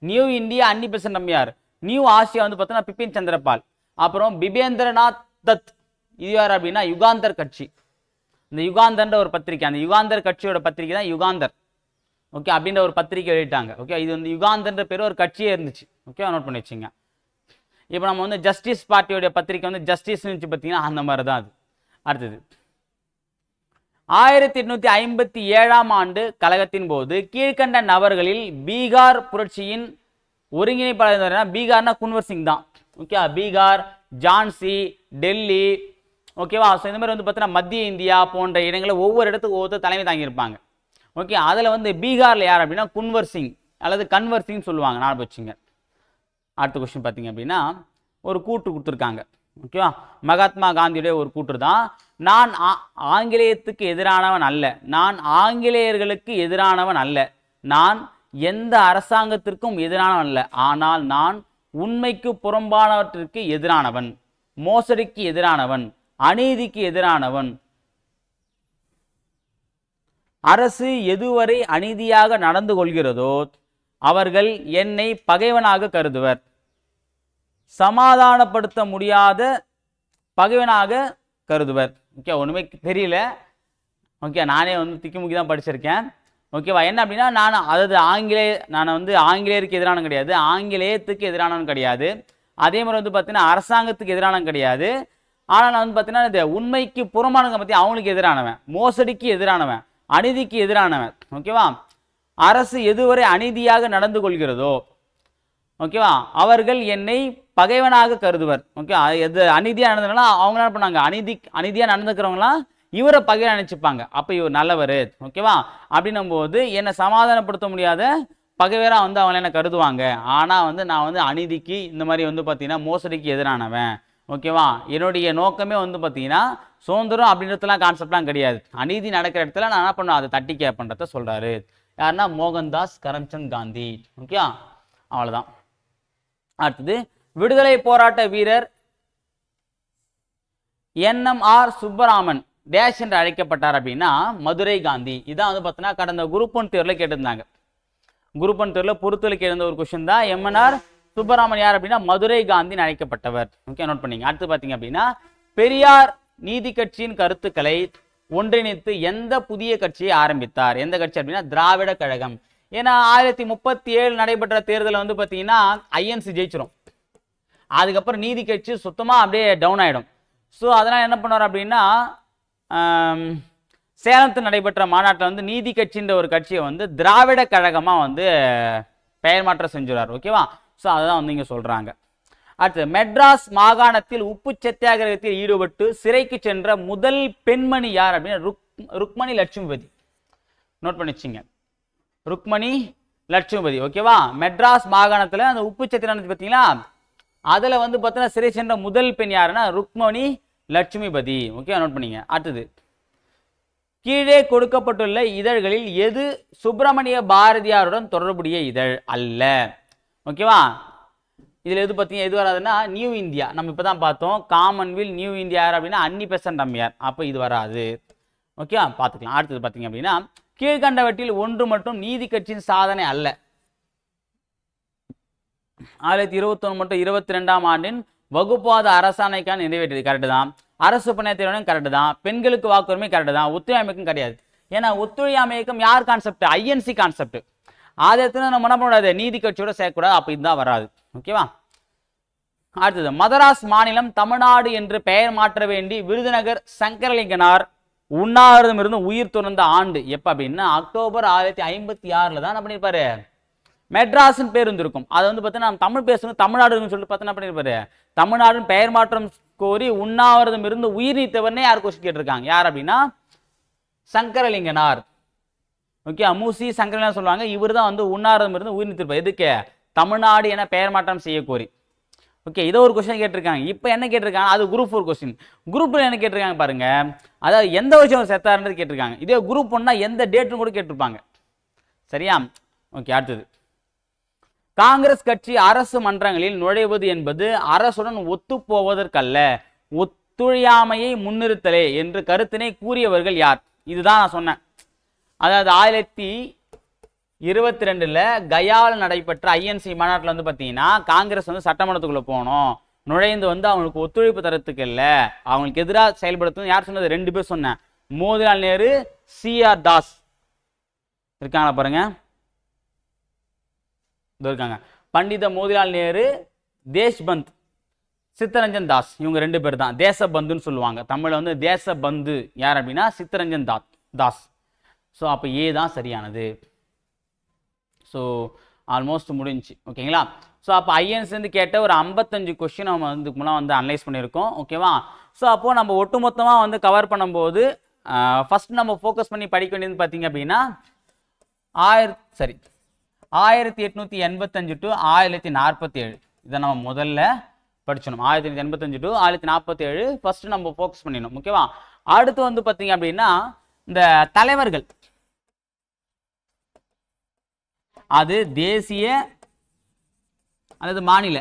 New India Annie Besant அம்மையார், நியூ ஆசியா வந்து பார்த்தீங்கன்னா பிபின் சந்திரபால். அப்புறம் பிபேந்திரநாத் தத், இது யார் அப்படின்னா யுகாந்தர் கட்சி. இந்த யுகாந்தர்ன்ற ஒரு பத்திரிக்கை, அந்த யுகாந்தர் கட்சியோட பத்திரிக்கை தான் யுகாந்தர். ஓகே, அப்படின்ற ஒரு பத்திரிக்கை எழுதிட்டாங்க. ஓகே, இது வந்து யுகாந்தர்ன்ற பேர் ஒரு கட்சியே இருந்துச்சு. ஓகே, நோட் பண்ணி வச்சுங்க. இப்போ நம்ம வந்து ஜஸ்டிஸ் பார்ட்டியோடைய பத்திரிக்கை வந்து ஜஸ்டிஸ் இருந்துச்சு பார்த்தீங்கன்னா, அந்த மாதிரி தான் அது. அடுத்தது 1857ஆம் ஆண்டு கழகத்தின் போது கீழ்கண்ட நபர்களில் பீகார் புரட்சியின் ஒருங்கிணைப்பாளர், பீகார்னா குன்வர் சிங் தான். ஓகே, பீகார், ஜான்சி, டெல்லி. ஓகேவா? ஸோ இந்த மாதிரி வந்து பார்த்தீங்கன்னா மத்திய இந்தியா போன்ற இடங்களில் ஒவ்வொரு இடத்துக்கு ஒவ்வொருத்தர் தலைமை தாங்கியிருப்பாங்க. ஓகே, அதில் வந்து பீகாரில் யார் அப்படின்னா குன்வர் சிங் அல்லது கன்வர் சிங் சொல்லுவாங்க, ஞாபகம் வச்சுங்க. அடுத்த கொஸ்டின் பார்த்தீங்க அப்படின்னா ஒரு கூற்று கொடுத்துருக்காங்க. ஓகேவா? மகாத்மா காந்தியுடைய ஒரு கூற்று தான், நான் ஆங்கிலேயத்துக்கு எதிரானவன் அல்ல, நான் ஆங்கிலேயர்களுக்கு எதிரானவன் அல்ல, நான் எந்த அரசாங்கத்திற்கும் எதிரானவன் அல்ல, ஆனால் நான் உண்மைக்கு புறம்பானவற்றிற்கு எதிரானவன், மோசடிக்கு எதிரானவன், அநீதிக்கு எதிரானவன். அரசு எதுவரை அநீதியாக நடந்து கொள்கிறதோ அவர்கள் என்னை பகைவனாக கருதுவர், சமாதானப்படுத்த முடியாத பகைவனாக கருதுவர். ஓகே, ஒன்றுமே தெரியல. ஓகே, நானே வந்து திக்குமுக்கி தான் படிச்சிருக்கேன். ஓகேவா? என்ன அப்படின்னா நான் வந்து ஆங்கிலேயருக்கு எதிரானவன் கிடையாது, ஆங்கிலேயத்துக்கு எதிரானவன் கிடையாது, அதே மாதிரி வந்து பார்த்தீங்கன்னா அரசாங்கத்துக்கு எதிரானவன் கிடையாது. ஆனால் நான் வந்து பார்த்தீங்கன்னா இந்த உண்மைக்கு புறமானவங்க பற்றி அவங்களுக்கு எதிரானவன், மோசடிக்கு எதிரானவன், அநீதிக்கு எதிரானவன். ஓகேவா? அரசு எதுவரை அநீதியாக நடந்து கொள்கிறதோ ஓகேவா அவர்கள் என்னை பகைவனாக கருதுவர். ஓகே, எது அநீதியாக நடந்ததுனால அவங்க என்ன பண்ணாங்க, அநீதியாக நடந்துக்கிறவங்களாம் இவரை பகைவன் நினைச்சுப்பாங்க. அப்போ இவர் நல்லவர். ஓகேவா? அப்படின்னும் போது என்னை சமாதானப்படுத்த முடியாத பகைவராக வந்து அவங்க என்ன கருதுவாங்க. ஆனால் வந்து நான் வந்து அநீதிக்கு இந்த மாதிரி வந்து பார்த்தீங்கன்னா மோசடிக்கு எதிரானவன். ஓகேவா? என்னுடைய நோக்கமே வந்து பார்த்தீங்கன்னா சுதந்திரம் அப்படின்றதுலாம் கான்செப்ட்லாம் கிடையாது. அநீதி நடக்கிற இடத்துல நான் என்ன பண்ணுவேன், அதை தட்டி கேட்பன்றத சொல்கிறாரு. யாருன்னா மோகன்தாஸ் கரம்சந்த் காந்தி. ஓகே, அவ்வளோதான். அடுத்தது விடுதலை போராட்ட வீரர் NMR சுப்பராமன் டேஷ் என்று அழைக்கப்பட்டார் அப்படின்னா மதுரை காந்தி. இதான் வந்து பார்த்தீங்கன்னா கடந்த குரூப் 1 தேர்வில் கேட்டிருந்தாங்க. குரூப் 1 தேர்வில் பொறுத்தவரை கேட்டிருந்த ஒரு கொஸ்டின் தான். MNR சுப்பராமன் யார் அப்படின்னா மதுரை காந்தின்னு அழைக்கப்பட்டவர். ஓகே, நோட் பண்ணிங்க. அடுத்து பார்த்தீங்க அப்படின்னா பெரியார் நீதி கட்சியின் கருத்துக்களை ஒன்றிணைத்து எந்த புதிய கட்சியை ஆரம்பித்தார்? எந்த கட்சி அப்படின்னா திராவிட கழகம். ஏன்னா 1937 நடைபெற்ற தேர்தலில் வந்து பார்த்தீங்கன்னா INC ஜெயிச்சிரும். அதுக்கப்புறம் நீதி கட்சி சுத்தமாக அப்படியே டவுன் ஆகிடும். ஸோ அதனால் என்ன பண்ணுவார் அப்படின்னா சேலத்தில் நடைபெற்ற மாநாட்டில் வந்து நீதி கட்சின்ற ஒரு கட்சியை வந்து திராவிட கழகமாக வந்து பெயர் மாற்றம் செஞ்சுறார். ஓகேவா? ஸோ அதுதான் வந்து இங்கே சொல்கிறாங்க. அடுத்து மெட்ராஸ் மாகாணத்தில் உப்பு சத்தியாகிரகத்தில் ஈடுபட்டு சிறைக்கு சென்ற முதல் பெண்மணி யார் அப்படின்னா ருக்மணி லட்சுமிபதி. நோட் பண்ணிச்சிங்க, ருக்மணி லட்சுமிபதி. ஓகேவா? மெட்ராஸ் மாகாணத்தில் அந்த உப்பு சத்தியாகிரகம் பார்த்தீங்களா, அதில் வந்து பார்த்தீங்கன்னா சிறை சென்ற முதல் பெண் யாருன்னா ருக்மணி லட்சுமிபதி. ஓகே, நோட் பண்ணிங்க. அடுத்தது கீழே கொடுக்கப்பட்டுள்ள இதழ்களில் எது சுப்பிரமணிய பாரதியாருடன் தொடர்புடைய இதழ் அல்ல? ஓகேவா? இதில் எது பார்த்தீங்க எது வராதுன்னா நியூ இந்தியா. நம்ம இப்போ தான் பார்த்தோம் காமன்வெல்த் நியூ இந்தியா யார் அப்படின்னா அன்னி பெசன்ட் அம்மையார். அப்போ இது வராது. ஓகே, பார்த்துக்கலாம். அடுத்தது பார்த்தீங்க அப்படின்னா கீழ்கண்டவற்றில் ஒன்று மட்டும் நீதி கட்சியின் சாதனை அல்ல. 1921 மற்றும் 22ஆம் ஆண்டின் வகுப்பாத அரசாணைக்கான நிறைவேற்றியது கரெக்டு தான். அரசு பணியாளர் தேர்வு கரெக்டு தான். பெண்களுக்கு வாக்குரிமை கரெக்டு தான். ஒத்துழையாமைக்கும் கிடையாது. ஏன்னா ஒத்துழையாமை இயக்கம் யார் கான்செப்ட்? INC concept. ஆதரத்துல நம்ம என்ன பண்ணக்கூடாது? நீதி கட்சியோட சேர்க்கக்கூடாது. அப்போ இதுதான் வராது. ஓகேவா? அடுத்தது மதராஸ் மாநிலம் தமிழ்நாடு என்று பெயர் மாற்ற வேண்டி விருதுநகர் சங்கரலிங்கனார் உண்ணாவிரதம் இருந்து உயிர் துறந்த ஆண்டு எப்ப அப்படின்னா அக்டோபர் 1956 தான் என்ன பண்ணிருப்பாரு? மெட்ராஸ்ன்னு பேர் இருந்திருக்கும். அதை வந்து பார்த்தீங்கன்னா நம்ம தமிழ் பேசணும் தமிழ்நாடுன்னு சொல்லிட்டு பார்த்தா என்ன பண்ணிருப்பாரு? தமிழ்நாடுன்னு பெயர் மாற்றம் கோரி உண்ணாவிரதம் இருந்து உயிர் நீத்தவர்னே யார் கொஸ்டின் கேட்டிருக்காங்க? யார் அப்படின்னா சங்கரலிங்கனார். ஓகே, மூசி சங்கரலிங்கனார் சொல்லுவாங்க. இவர் தான் வந்து உண்ணாவிரதம் இருந்து உயிர் நீத்திருப்பார். எதுக்கு? தமிழ்நாடு என பெயர் மாற்றம் செய்ய கோரி. ஓகே, இதை ஒரு கொஸ்டின் கேட்டிருக்காங்க. இப்போ என்ன கேட்டிருக்காங்க? அது குரூப் 4 கொஸ்டின். குரூப் என்ன கேட்டிருக்காங்க பாருங்க. அதாவது எந்த வருஷம் செத்தாருன்றது கேட்டிருக்காங்க. இதே குரூப் 1னா எந்த டேட்னு கூட கேட்டிருப்பாங்க. சரியா? ஓகே, அடுத்தது காங்கிரஸ் கட்சி அரசு மன்றங்களில் நுழைவது என்பது அரசுடன் ஒத்து போவதற்கல்ல, ஒத்துழையாமையை முன்னிறுத்தலே என்று கருத்தினை கூறியவர்கள் யார்? இதுதான் நான் சொன்னேன். அதாவது 1922 கயாவில் நடைபெற்ற ஐஎன்சி மாநாட்டில் வந்து பார்த்தீங்கன்னா காங்கிரஸ் வந்து சட்டமன்றத்துக்குள்ள போனோம், நுழைந்து வந்து அவங்களுக்கு ஒத்துழைப்பு தரத்துக்கு இல்லை, அவங்களுக்கு எதிராக செயல்படுத்தணும். யார் சொன்னது? 2 பேர் சொன்னேன். மோதிலால் நேரு, CR தாஸ் இருக்காங்களா பாருங்க, இருக்காங்க. பண்டித மோதிலால் நேரு, தேஷ்பந்த் சித்தரஞ்சன் தாஸ், இவங்க 2 பேர் தான் தேசபந்துன்னு சொல்லுவாங்க. தமிழ்ல வந்து தேசபந்து யார் அப்படின்னா சித்தரஞ்சன் தாஸ். ஸோ அப்போ ஏ தான் சரியானது. ஸோ ஆல்மோஸ்ட் முடிஞ்சு. ஓகேங்களா? ஸோ அப்போ ஐஎன்ஸ்லேருந்து கேட்ட ஒரு 55 கொஸ்டின் நம்ம வந்து மூலம் வந்து அனலைஸ் பண்ணியிருக்கோம். ஓகேவா? ஸோ அப்போது நம்ம ஒட்டுமொத்தமாக வந்து கவர் பண்ணும்போது ஃபர்ஸ்ட் நம்ம ஃபோக்கஸ் பண்ணி படிக்க வேண்டியது பார்த்தீங்க அப்படின்னா 1885 டு 1947 இதை நம்ம முதல்ல படிச்சணும். 1885 டு 1947 ஃபர்ஸ்ட் நம்ம ஃபோக்கஸ் பண்ணிடணும். ஓகேவா? அடுத்து வந்து பார்த்தீங்க அப்படின்னா இந்த தலைவர்கள், அது தேசிய அல்லது மாநில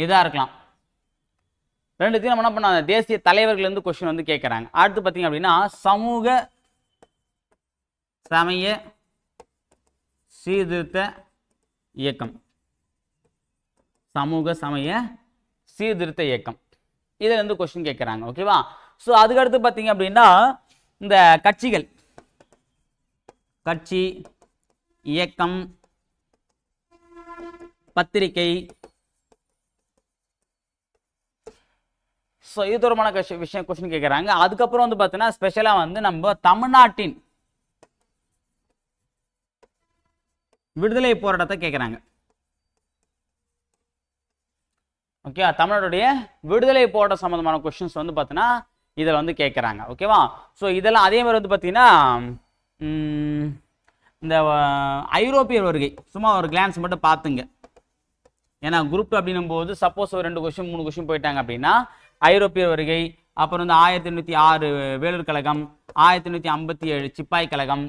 இதா இருக்கலாம். ரெண்டுத்தையும் நம்ம என்ன பண்ண தேசிய தலைவர்கள் இருந்து கொஸ்டின் வந்து கேட்கறாங்க. அடுத்து பார்த்தீங்க அப்படின்னா சமூக சமய சீர்திருத்த இயக்கம், சமூக சமய சீர்திருத்த இயக்கம் இதுல இருந்து கொஸ்டின் கேட்கறாங்க. ஓகேவா? ஸோ அதுக்கடுத்து பார்த்தீங்க அப்படின்னா இந்த கட்சிகள், கட்சி, இயக்கம், பத்திரிகை, ஸோ இது தொடர்பான விஷயம் கொஸ்டின் கேட்கறாங்க. அதுக்கப்புறம் வந்து பார்த்தீங்கன்னா ஸ்பெஷலா வந்து நம்ம தமிழ்நாட்டின் விடுதலை போராட்டத்தை கேட்கறாங்க. ஓகே, தமிழ்நாட்டுடைய விடுதலை போராட்ட சம்பந்தமான கொஸ்டின்ஸ் வந்து பார்த்தீங்கன்னா இதில் வந்து கேட்கறாங்க. ஓகேவா? ஸோ இதெல்லாம் அதே மாதிரி வந்து பார்த்தீங்கன்னா இந்த ஐரோப்பிய வருகை சும்மா ஒரு கிளான்ஸ் மட்டும் பார்த்துங்க. ஏன்னா குரூப் அப்படின்னும் போது சப்போஸ் ஒரு 2 கொஸ்டின் 3 கொஸ்டின் போயிட்டாங்க அப்படின்னா ஐரோப்பிய வருகை, அப்புறம் வந்து 1806 வேலூர் கழகம், 1857 சிப்பாய் கழகம்,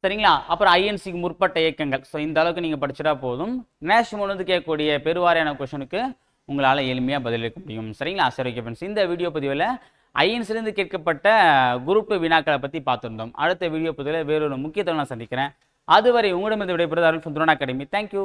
சரிங்களா? அப்புறம் ஐஎன்சிக்கு முற்பட்ட இயக்கங்கள். ஸோ இந்த அளவுக்கு நீங்கள் படிச்சிட்டா போதும். நேஷனல் வந்து கேட்கக்கூடிய பெருவாரியான கொஸ்டினுக்கு உங்களால் எளிமையாக பதிலளிக்க முடியும். சரிங்களா? சரி, ஓகே ஃப்ரெண்ட்ஸ், இந்த வீடியோ பதிவில் ஐஎன்சிலிருந்து கேட்கப்பட்ட குரூப் 2 வினாக்களை பற்றி பார்த்துருந்தோம். அடுத்த வீடியோ பதிவில் வேறொரு முக்கிய தகவலை சந்திக்கிறேன். அதுவரை உங்களிடமிருந்து விடைபெறுவது அருள் ஃப்ரம் துரோன் அகாடமி. தேங்க்யூ.